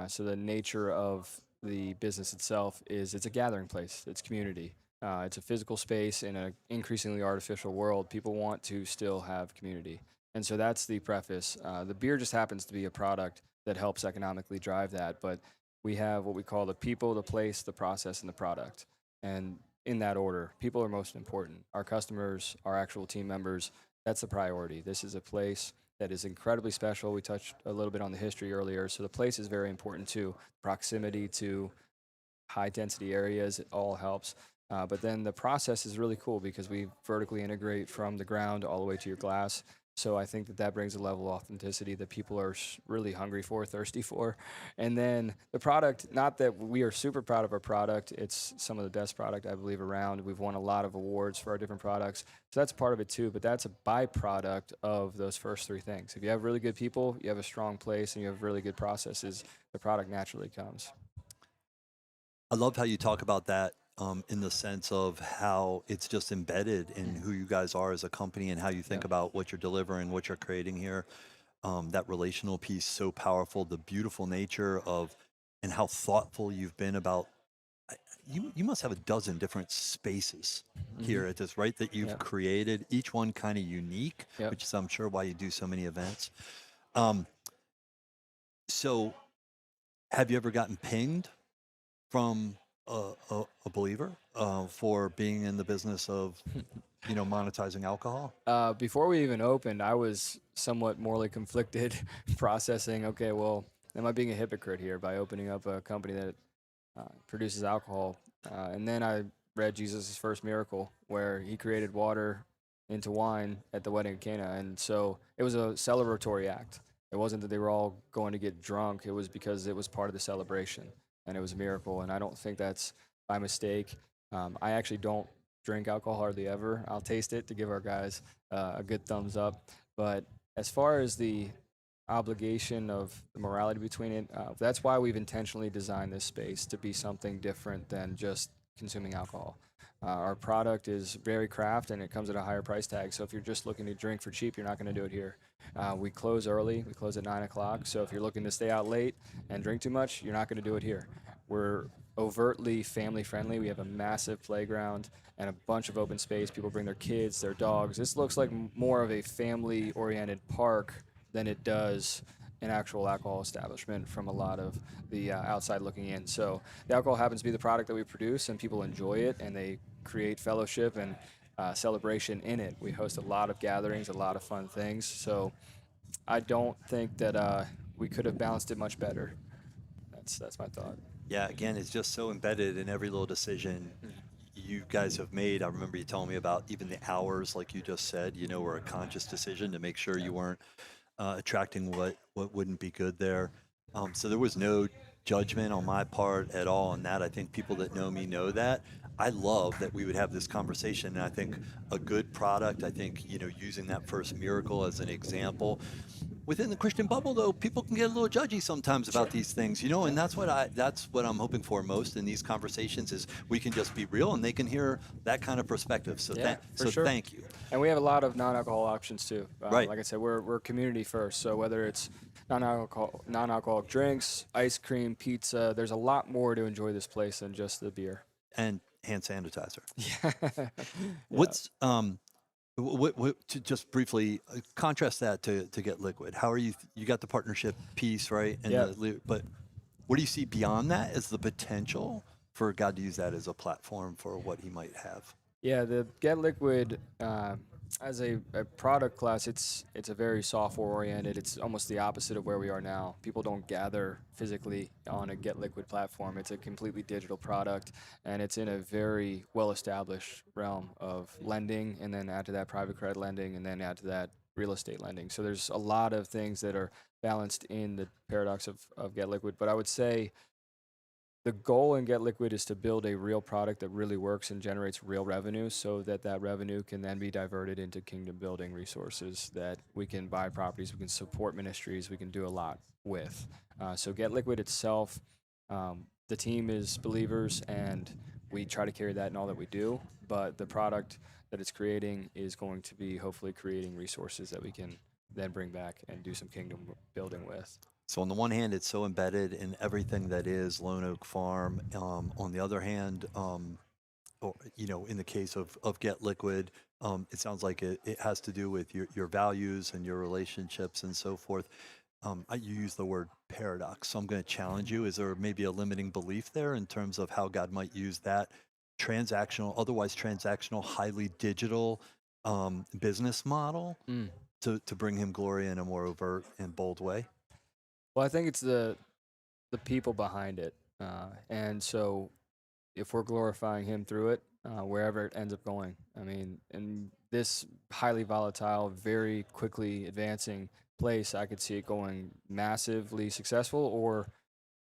B: So the nature of the business itself is it's a gathering place. It's community. It's a physical space in an increasingly artificial world. People want to still have community. And so that's the preface. The beer just happens to be a product that helps economically drive that. But we have what we call the people, the place, the process, and the product. And in that order, people are most important. Our customers, our actual team members, that's the priority. This is a place that is incredibly special. We touched a little bit on the history earlier. So the place is very important too. Proximity to high density areas, it all helps. But then the process is really cool because we vertically integrate from the ground all the way to your glass. So I think that brings a level of authenticity that people are really hungry for, thirsty for. And then the product, not that we are super proud of our product, it's some of the best product I believe around. We've won a lot of awards for our different products. So that's part of it too, but that's a byproduct of those first three things. If you have really good people, you have a strong place, and you have really good processes, the product naturally comes.
A: I love how you talk about that in the sense of how it's just embedded in who you guys are as a company and how you think about what you're delivering, what you're creating here. That relational piece, so powerful, the beautiful nature of, and how thoughtful you've been about, you must have a dozen different spaces here at this, right? That you've created, each one kind of unique, which is I'm sure why you do so many events. So have you ever gotten pinged from a believer for being in the business of, monetizing alcohol?
B: Before we even opened, I was somewhat morally conflicted, processing, okay, well, am I being a hypocrite here by opening up a company that produces alcohol? And then I read Jesus' first miracle, where he created water into wine at the wedding of Cana. And so it was a celebratory act. It wasn't that they were all going to get drunk, it was because it was part of the celebration and it was a miracle. And I don't think that's by mistake. I actually don't drink alcohol hardly ever. I'll taste it to give our guys a good thumbs up. But as far as the obligation of the morality between it, that's why we've intentionally designed this space to be something different than just consuming alcohol. Our product is very craft and it comes at a higher price tag. So if you're just looking to drink for cheap, you're not going to do it here. We close early. We close at 9 o'clock. So if you're looking to stay out late and drink too much, you're not going to do it here. We're overtly family friendly. We have a massive playground and a bunch of open space. People bring their kids, their dogs. This looks like more of a family oriented park than it does an actual alcohol establishment from a lot of the outside looking in. So the alcohol happens to be the product that we produce, and people enjoy it, and they create fellowship and celebration in it. We host a lot of gatherings, a lot of fun things. So I don't think that we could have balanced it much better. That's my thought.
A: Yeah, again, it's just so embedded in every little decision you guys have made. I remember you telling me about even the hours, like you just said, were a conscious decision to make sure
B: Yeah.
A: you weren't attracting what wouldn't be good there. So there was no judgment on my part at all on that. I think people that know me know that. I love that we would have this conversation. And I think a good product, I think, using that first miracle as an example, within the Christian bubble, though, people can get a little judgy sometimes about
B: Sure.
A: these things, and that's what I'm hoping for most in these conversations is we can just be real and they can hear that kind of perspective. So
B: Yeah, for
A: so
B: sure.
A: thank you.
B: And we have a lot of non-alcohol options too.
A: Right.
B: Like I said, we're community first. So whether it's non-alcoholic drinks, ice cream, pizza, there's a lot more to enjoy this place than just the beer.
A: And hand sanitizer.
B: Yeah. Yeah.
A: What's to just briefly contrast that to Get Liquid? How are you got the partnership piece, right? And
B: Yeah.
A: but what do you see beyond that as the potential for God to use that as a platform for what he might have?
B: Yeah, the GetLiquid as a product class, it's a very software oriented. It's almost the opposite of where we are now. People don't gather physically on a GetLiquid platform. It's a completely digital product, and it's in a very well established realm of lending, and then add to that private credit lending, and then add to that real estate lending. So there's a lot of things that are balanced in the paradox of GetLiquid. But I would say the goal in Get Liquid is to build a real product that really works and generates real revenue so that that revenue can then be diverted into kingdom building resources that we can buy properties, we can support ministries, we can do a lot with. So Get Liquid itself, the team is believers and we try to carry that in all that we do, but the product that it's creating is going to be hopefully creating resources that we can then bring back and do some kingdom building with.
A: So on the one hand, it's so embedded in everything that is Lone Oak Farm. On the other hand, or, in the case of Get Liquid, it sounds like it has to do with your values and your relationships and so forth. You use the word paradox, so I'm going to challenge you. Is there maybe a limiting belief there in terms of how God might use that otherwise transactional, highly digital business model
B: Mm.
A: to bring him glory in a more overt and bold way?
B: Well, I think it's the people behind it, and so if we're glorifying Him through it, wherever it ends up going, I mean, in this highly volatile, very quickly advancing place, I could see it going massively successful or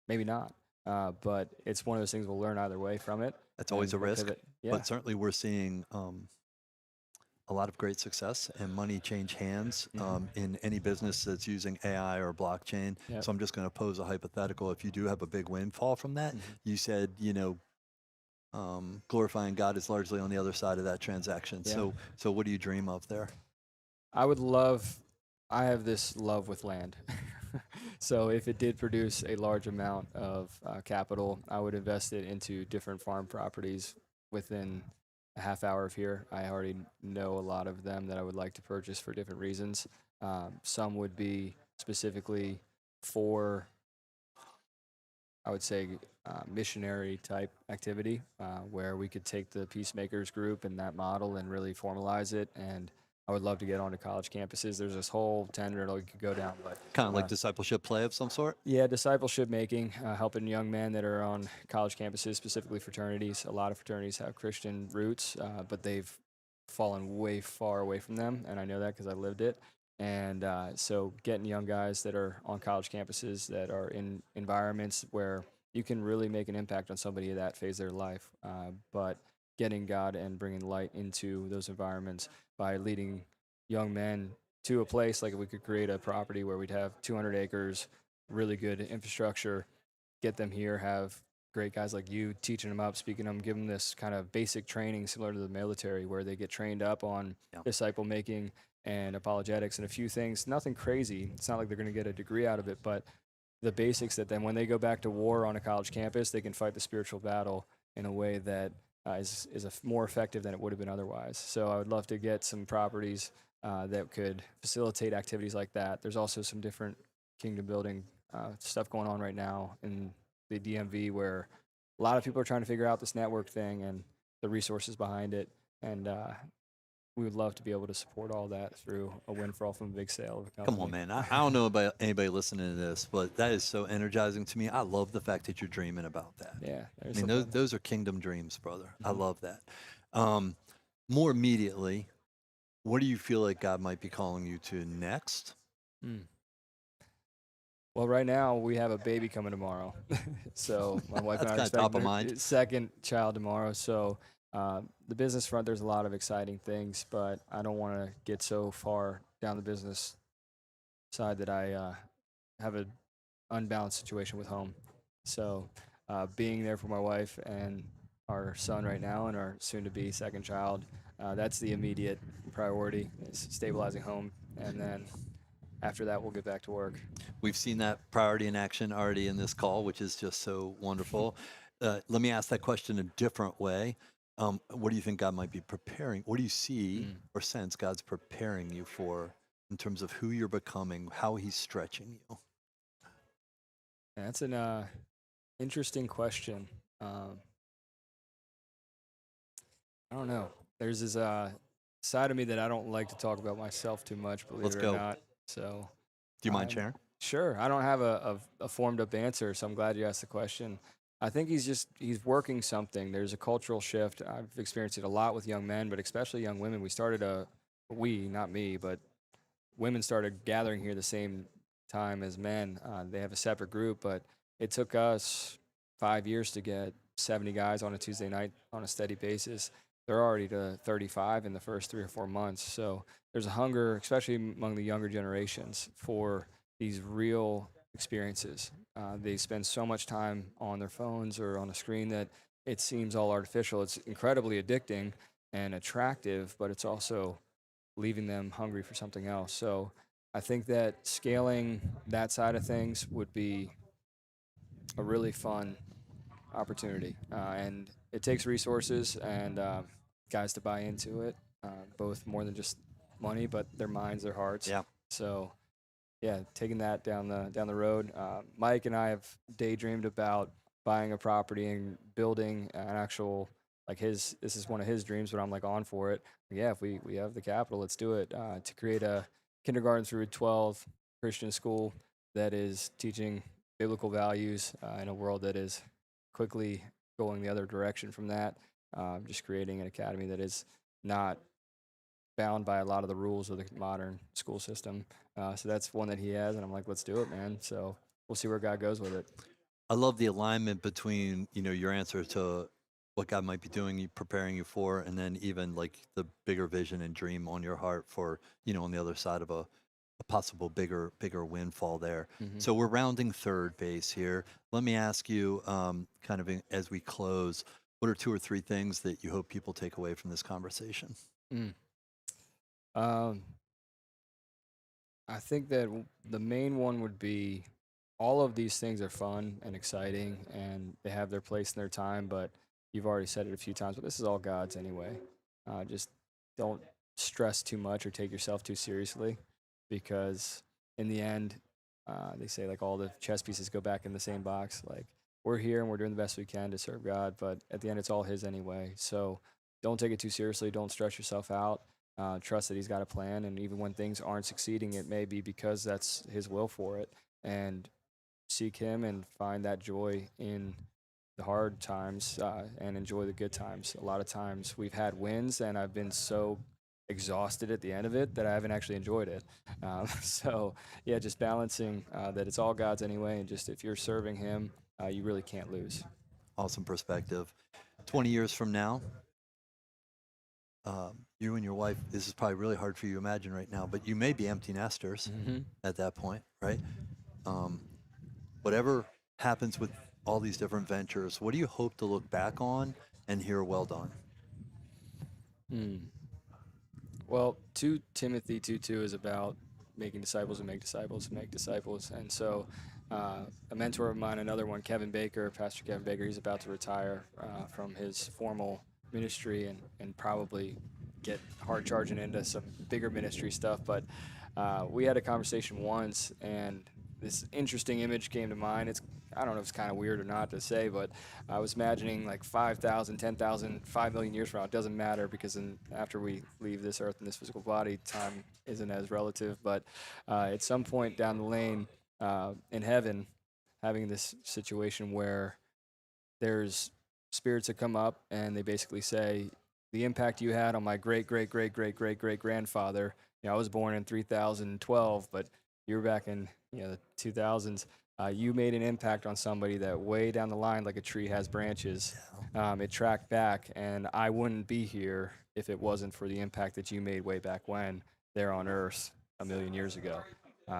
B: maybe not. But it's one of those things we'll learn either way from it,
A: That's always
B: and
A: a
B: we'll
A: risk,
B: pivot. Yeah.
A: but certainly we're seeing a lot of great success and money change hands
B: Hmm.
A: in any business that's using AI or blockchain.
B: Yep.
A: So I'm just going to pose a hypothetical. If you do have a big windfall from that,
B: Hmm.
A: you said, glorifying God is largely on the other side of that transaction.
B: Yeah.
A: So what do you dream of there?
B: I would love, I have this love with land. So if it did produce a large amount of capital, I would invest it into different farm properties within a half hour of here. I already know a lot of them that I would like to purchase for different reasons. Some would be specifically for I would say, missionary type activity where we could take the Peacemakers group and that model and really formalize it. And I would love to get onto college campuses. There's this whole tangent we could go down, but
A: Kind of like discipleship play of some sort?
B: yeah, discipleship making, helping young men that are on college campuses, specifically fraternities. A lot of fraternities have Christian roots, but they've fallen way far away from them, and I know that because I lived it. And so, getting young guys that are on college campuses that are in environments where you can really make an impact on somebody at that phase of their life, but getting God and bringing light into those environments by leading young men to a place like we could create a property where we'd have 200 acres, really good infrastructure, get them here, have great guys like you teaching them up, speaking them, give them this kind of basic training similar to the military where they get trained up on disciple making and apologetics and a few things. Nothing crazy. It's not like they're going to get a degree out of it, but the basics that then when they go back to war on a college campus, they can fight the spiritual battle in a way that is more effective than it would have been otherwise. So I would love to get some properties that could facilitate activities like that. There's also some different kingdom building stuff going on right now in the DMV where a lot of people are trying to figure out this network thing and the resources behind it. And we would love to be able to support all that through a windfall from a big sale of a company.
A: Come on, man. I don't know about anybody listening to this, but that is so energizing to me. I love the fact that you're dreaming about that.
B: Yeah.
A: I mean, those are kingdom dreams, brother. Mm-hmm. I love that. More immediately, what do you feel like God might be calling you to next?
B: Well, right now we have a baby coming tomorrow, so my wife and I are expecting our second child tomorrow. So the business front, there's a lot of exciting things, but I don't want to get so far down the business side that I have an unbalanced situation with home. So being there for my wife and our son right now and our soon-to-be second child, that's the immediate priority, is stabilizing home, and then after that, we'll get back to work.
A: We've seen that priority in action already in this call, which is just so wonderful. Let me ask that question a different way. What do you think God might be preparing? What do you see or sense God's preparing you for in terms of who you're becoming, how he's stretching you?
B: That's an interesting question. I don't know. There's this side of me that I don't like to talk about myself too much, believe it or not. So,
A: do you mind sharing?
B: Sure. I don't have a formed up answer, so I'm glad you asked the question. I think he's working something. There's a cultural shift. I've experienced it a lot with young men, but especially young women. Not me, but women started gathering here the same time as men. They have a separate group, but it took us 5 years to get 70 guys on a Tuesday night on a steady basis. They're already to 35 in the first 3 or 4 months. So there's a hunger, especially among the younger generations, for these real experiences. They spend so much time on their phones or on a screen that it seems all artificial. It's incredibly addicting and attractive, but it's also leaving them hungry for something else. So I think that scaling that side of things would be a really fun opportunity. And it takes resources and guys to buy into it, both more than just money, but their minds, their hearts.
A: Yeah.
B: So, yeah, taking that down the road. Mike and I have daydreamed about buying a property and building an actual, this is one of his dreams, but I'm on for it. Yeah, if we have the capital, let's do it. To create a kindergarten through 12 Christian school that is teaching biblical values in a world that is quickly going the other direction from that. Just creating an academy that is not bound by a lot of the rules of the modern school system. So that's one that he has, and I'm like, let's do it, man. So we'll see where God goes with it.
A: I love the alignment between, your answer to what God might be doing, preparing you for, and then even the bigger vision and dream on your heart for, on the other side of a possible bigger windfall there. Mm-hmm. So we're rounding third base here. Let me ask you, as we close, what are 2 or 3 things that you hope people take away from this conversation?
B: I think that the main one would be all of these things are fun and exciting and they have their place in their time, but you've already said it a few times, but this is all God's anyway. Just don't stress too much or take yourself too seriously, because in the end, they say all the chess pieces go back in the same box. we're here and we're doing the best we can to serve God, but at the end, it's all His anyway. So don't take it too seriously. Don't stress yourself out. Trust that He's got a plan, and even when things aren't succeeding, it may be because that's His will for it. And seek Him and find that joy in the hard times and enjoy the good times. A lot of times we've had wins, and I've been so exhausted at the end of it that I haven't actually enjoyed it. So, yeah, just balancing that it's all God's anyway, and just if you're serving Him, you really can't lose.
A: Awesome perspective. 20 years from now, you and your wife, this is probably really hard for you to imagine right now, but you may be empty nesters at that point, right? Um, whatever happens with all these different ventures, what do you hope to look back on and hear well done?
B: Hmm. Well, 2 Timothy 2:2 is about making disciples and make disciples and make disciples. And so, a mentor of mine, another one, Kevin Baker, Pastor Kevin Baker, he's about to retire from his formal ministry and probably get hard charging into some bigger ministry stuff. But we had a conversation once, and this interesting image came to mind. I don't know if it's kind of weird or not to say, but I was imagining like 5,000, 10,000, 5 million years from now. It doesn't matter because after we leave this earth and this physical body, time isn't as relative. But at some point down the lane in heaven, having this situation where there's spirits that come up and they basically say, the impact you had on my great, great, great, great, great, great grandfather. I was born in 3012, but you were back in the 2000s. You made an impact on somebody that way down the line, like a tree has branches, it tracked back, and I wouldn't be here if it wasn't for the impact that you made way back when there on Earth a million years ago.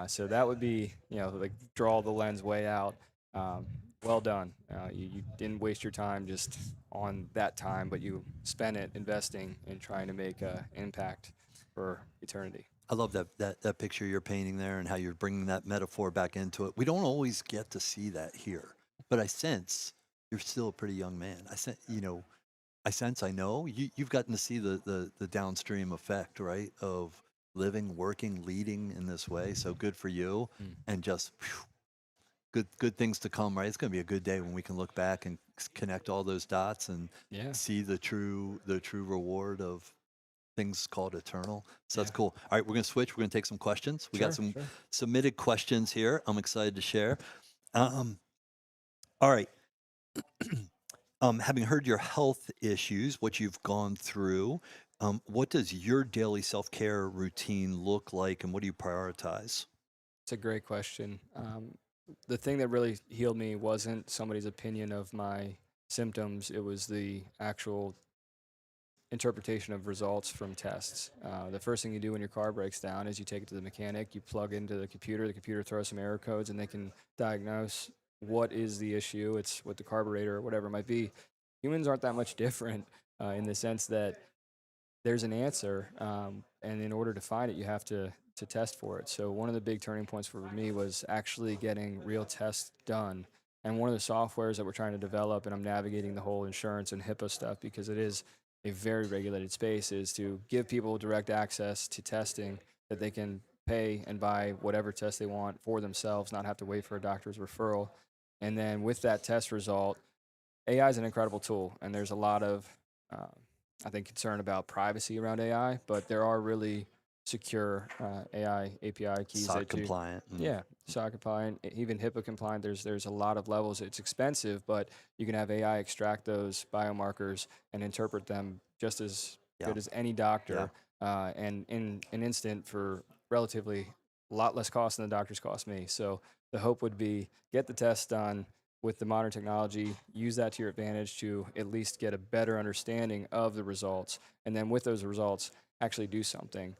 B: So that would be, like draw the lens way out. Um, well done. You didn't waste your time just on that time, but you spent it investing in trying to make an impact for eternity.
A: I love that picture you're painting there and how you're bringing that metaphor back into it. We don't always get to see that here, but I sense you're still a pretty young man. I know you've gotten to see the downstream effect, right, of living, working, leading in this way. So good for you, and just good things to come, right? It's going to be a good day when we can look back and connect all those dots and see the true reward of things called eternal. So that's cool. All right, we're going to switch. We're going to take some questions. We got some submitted questions here. I'm excited to share. All right. Having heard your health issues, what you've gone through, what does your daily self-care routine look like, and what do you prioritize?
B: It's a great question. The thing that really healed me wasn't somebody's opinion of my symptoms. It was the actual interpretation of results from tests. The first thing you do when your car breaks down is you take it to the mechanic, you plug into the computer throws some error codes, and they can diagnose what is the issue. It's with the carburetor or whatever it might be. Humans aren't that much different in the sense that there's an answer, and in order to find it, you have to test for it. So one of the big turning points for me was actually getting real tests done. And one of the softwares that we're trying to develop, and I'm navigating the whole insurance and HIPAA stuff because it is a very regulated space, is to give people direct access to testing that they can pay and buy whatever test they want for themselves, not have to wait for a doctor's referral. And then with that test result, AI is an incredible tool, and there's a lot of I think concern about privacy around AI, but there are really secure AI API keys
A: SOC
B: that you,
A: compliant.
B: yeah, SOC compliant, even HIPAA compliant. There's a lot of levels. It's expensive, but you can have AI extract those biomarkers and interpret them just as good as any doctor, and in an instant for relatively a lot less cost than the doctors cost me. So the hope would be get the test done with the modern technology, use that to your advantage to at least get a better understanding of the results. And then with those results, actually do something.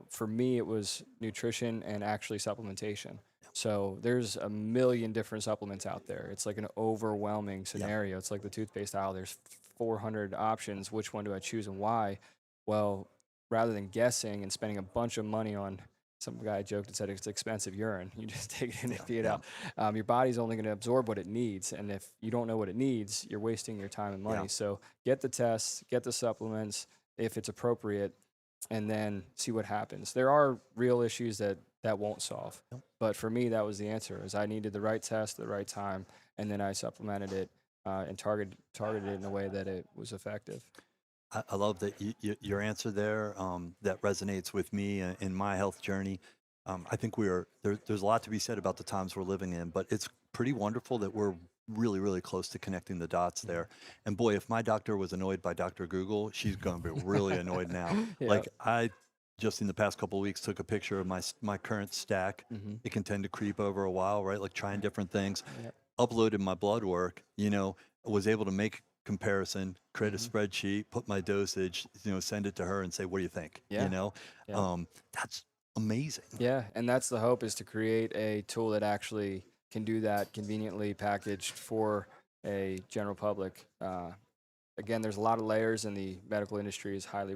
B: For me, it was nutrition and actually supplementation. So there's a million different supplements out there. It's like an overwhelming scenario. It's like the toothpaste aisle. There's 400 options. Which one do I choose and why? Well, rather than guessing and spending a bunch of money on, some guy joked and said it's expensive urine. You just take it in and pee it out. Your body's only going to absorb what it needs. And if you don't know what it needs, you're wasting your time and money. So get the tests, get the supplements if it's appropriate, and then see what happens. There are real issues that won't solve. But for me, that was the answer, is I needed the right test at the right time. and then I supplemented it and targeted it in a way that it was effective.
A: I love that your answer there. That resonates with me in my health journey. I think there's a lot to be said about the times we're living in, but it's pretty wonderful that we're really, really close to connecting the dots there. And boy, if my doctor was annoyed by Dr. Google, she's going to be really annoyed now.
B: Yeah.
A: Like I just in the past couple of weeks took a picture of my current stack.
B: Mm-hmm.
A: It can tend to creep over a while, right? Like trying different things.
B: Yep.
A: Uploaded my blood work, was able to make comparison, create a
B: Mm-hmm.
A: spreadsheet, put my dosage, send it to her and say, what do you think?
B: Yeah. Yeah.
A: That's amazing.
B: Yeah, and that's the hope, is to create a tool that actually can do that conveniently packaged for a general public. Again, there's a lot of layers, and the medical industry is highly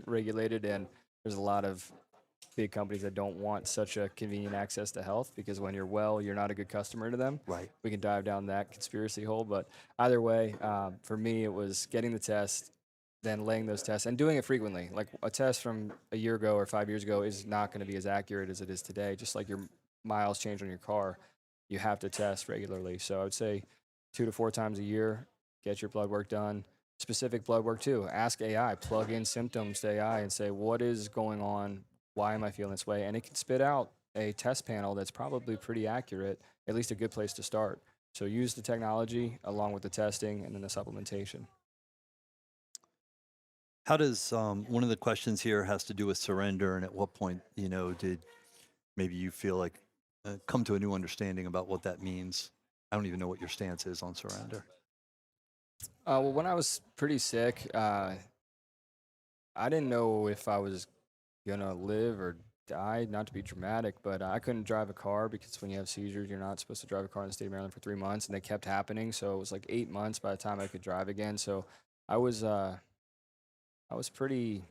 B: regulated, and there's a lot of big companies that don't want such a convenient access to health, because when you're well, you're not a good customer to them.
A: Right.
B: We can dive down that conspiracy hole, but either way, for me, it was getting the test, then laying those tests and doing it frequently. Like a test from a year ago or 5 years ago is not going to be as accurate as it is today. Just like your miles change on your car, you have to test regularly. So I would say 2 to 4 times a year, get your blood work done. Specific blood work too. Ask AI, plug in symptoms to AI and say, what is going on? Why am I feeling this way? And it can spit out a test panel that's probably pretty accurate, at least a good place to start. So use the technology along with the testing and then the supplementation.
A: How does one of the questions here has to do with surrender, and at what point, did maybe you feel like come to a new understanding about what that means? I don't even know what your stance is on surrender.
B: Well, when I was pretty sick, I didn't know if I was gonna live or die. Not to be dramatic, but I couldn't drive a car, because when you have seizures, you're not supposed to drive a car in the state of Maryland for 3 months, and they kept happening. So it was like 8 months by the time I could drive again. So I was uh, I was pretty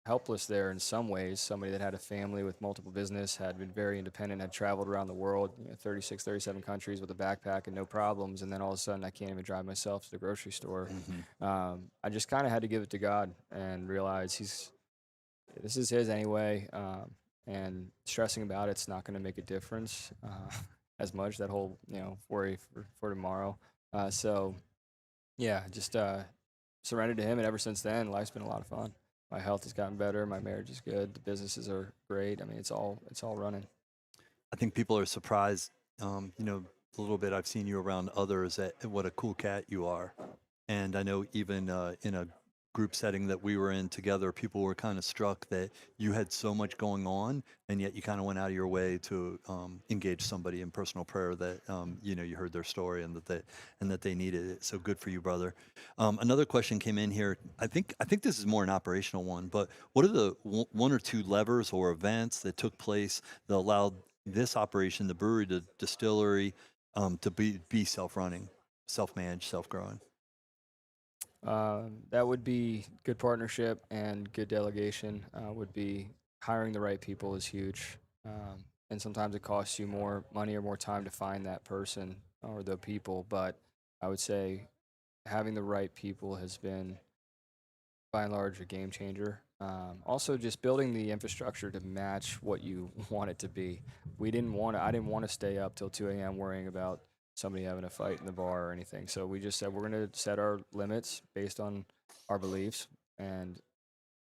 B: helpless there in some ways. Somebody that had a family with multiple business, had been very independent, had traveled around the world, 36, 37 countries with a backpack and no problems. And then all of a sudden, I can't even drive myself to the grocery store. I just kind of had to give it to God and realize this is His anyway. And stressing about it's not going to make a difference as much. That whole worry for tomorrow. So yeah, just surrendered to Him, and ever since then, life's been a lot of fun. My health has gotten better. My marriage is good. The businesses are great. I mean, it's all running.
A: I think people are surprised, a little bit. I've seen you around others at what a cool cat you are. And I know even in a group setting that we were in together, people were kind of struck that you had so much going on, and yet you kind of went out of your way to engage somebody in personal prayer that you heard their story and that they needed it. So good for you, brother. Another question came in here. I think this is more an operational one, but what are the one or two levers or events that took place that allowed this operation, the brewery, the distillery, to be self-running, self-managed, self-growing?
B: That would be good partnership, and good delegation would be hiring the right people is huge. And sometimes it costs you more money or more time to find that person or the people. But I would say having the right people has been, by and large, a game changer. Also, just building the infrastructure to match what you want it to be. I didn't want to stay up till 2 a.m. worrying about somebody having a fight in the bar or anything. So we just said we're going to set our limits based on our beliefs and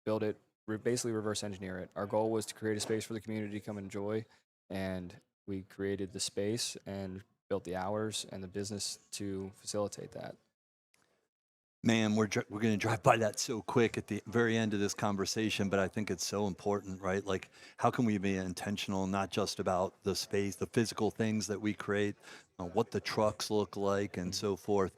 B: build it, basically reverse engineer it. Our goal was to create a space for the community to come enjoy, and we created the space and built the hours and the business to facilitate that.
A: Man, we're going to drive by that so quick at the very end of this conversation, but I think it's so important, right? Like, how can we be intentional, not just about the space, the physical things that we create, what the trucks look like, and so forth,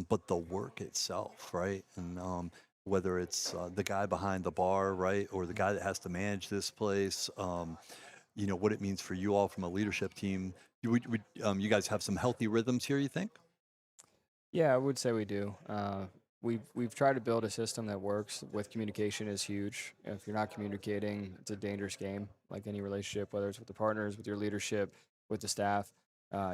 A: but the work itself, right? And whether it's the guy behind the bar, right, or the guy that has to manage this place, what it means for you all from a leadership team. You guys have some healthy rhythms here, you think?
B: Yeah, I would say we do. We've tried to build a system that works. With communication is huge. If you're not communicating, it's a dangerous game. Like any relationship, whether it's with the partners, with your leadership, with the staff,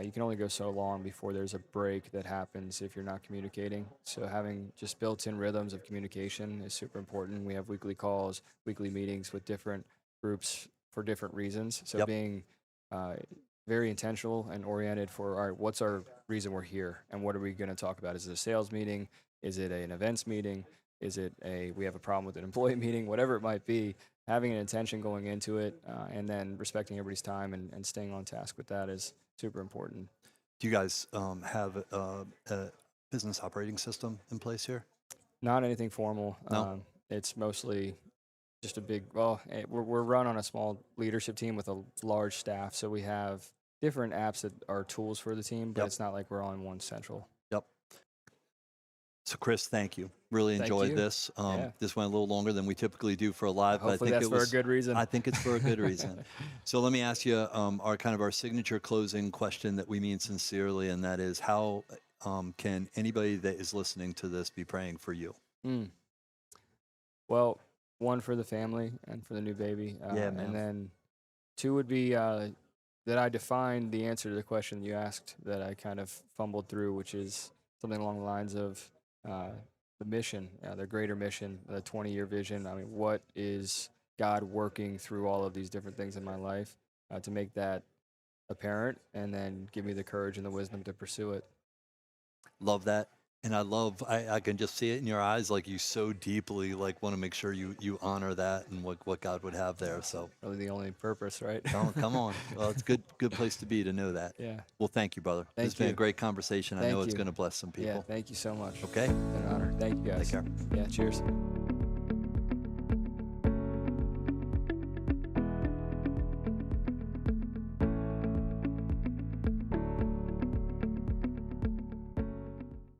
B: you can only go so long before there's a break that happens if you're not communicating. So having just built-in rhythms of communication is super important. We have weekly calls, weekly meetings with different groups for different reasons. So
A: Yep.
B: being very intentional and oriented for, all right, what's our reason we're here and what are we going to talk about? Is it a sales meeting? Is it an events meeting? Is it we have a problem with an employee meeting? Whatever it might be, having an intention going into it and then respecting everybody's time and staying on task with that is super important.
A: Do you guys have a business operating system in place here?
B: Not anything formal.
A: No?
B: It's mostly just a big, we're run on a small leadership team with a large staff. So we have different apps that are tools for the team, but
A: Yep.
B: it's not like we're on one central.
A: Yep. So Chris, thank you. Really
B: Thank
A: enjoyed
B: you.
A: this.
B: Yeah.
A: This went a little longer than we typically do for a live, but I
B: Hopefully
A: think
B: that's
A: it was
B: for a good reason.
A: I think it's for a good reason. So let me ask you our signature closing question that we mean sincerely, and that is, how can anybody that is listening to this be praying for you?
B: Well, one for the family and for the new baby.
A: Yeah, man.
B: And then two would be that I defined the answer to the question you asked that I kind of fumbled through, which is something along the lines of the mission, the greater mission, the 20-year vision. I mean, what is God working through all of these different things in my life to make that apparent and then give me the courage and the wisdom to pursue it?
A: Love that. And I can just see it in your eyes, like you so deeply like want to make sure you honor that and what God would have there. So
B: Really the only purpose, right?
A: come on. Well, it's good place to be to know that.
B: Yeah.
A: Well, thank you, brother.
B: Thank
A: This has been a
B: you.
A: great conversation. I
B: Thank
A: know it's
B: you.
A: going to bless some
B: Yeah,
A: people.
B: thank you so much.
A: Okay?
B: It's been an honor. Thank you, guys.
A: Take care.
B: Yeah, cheers.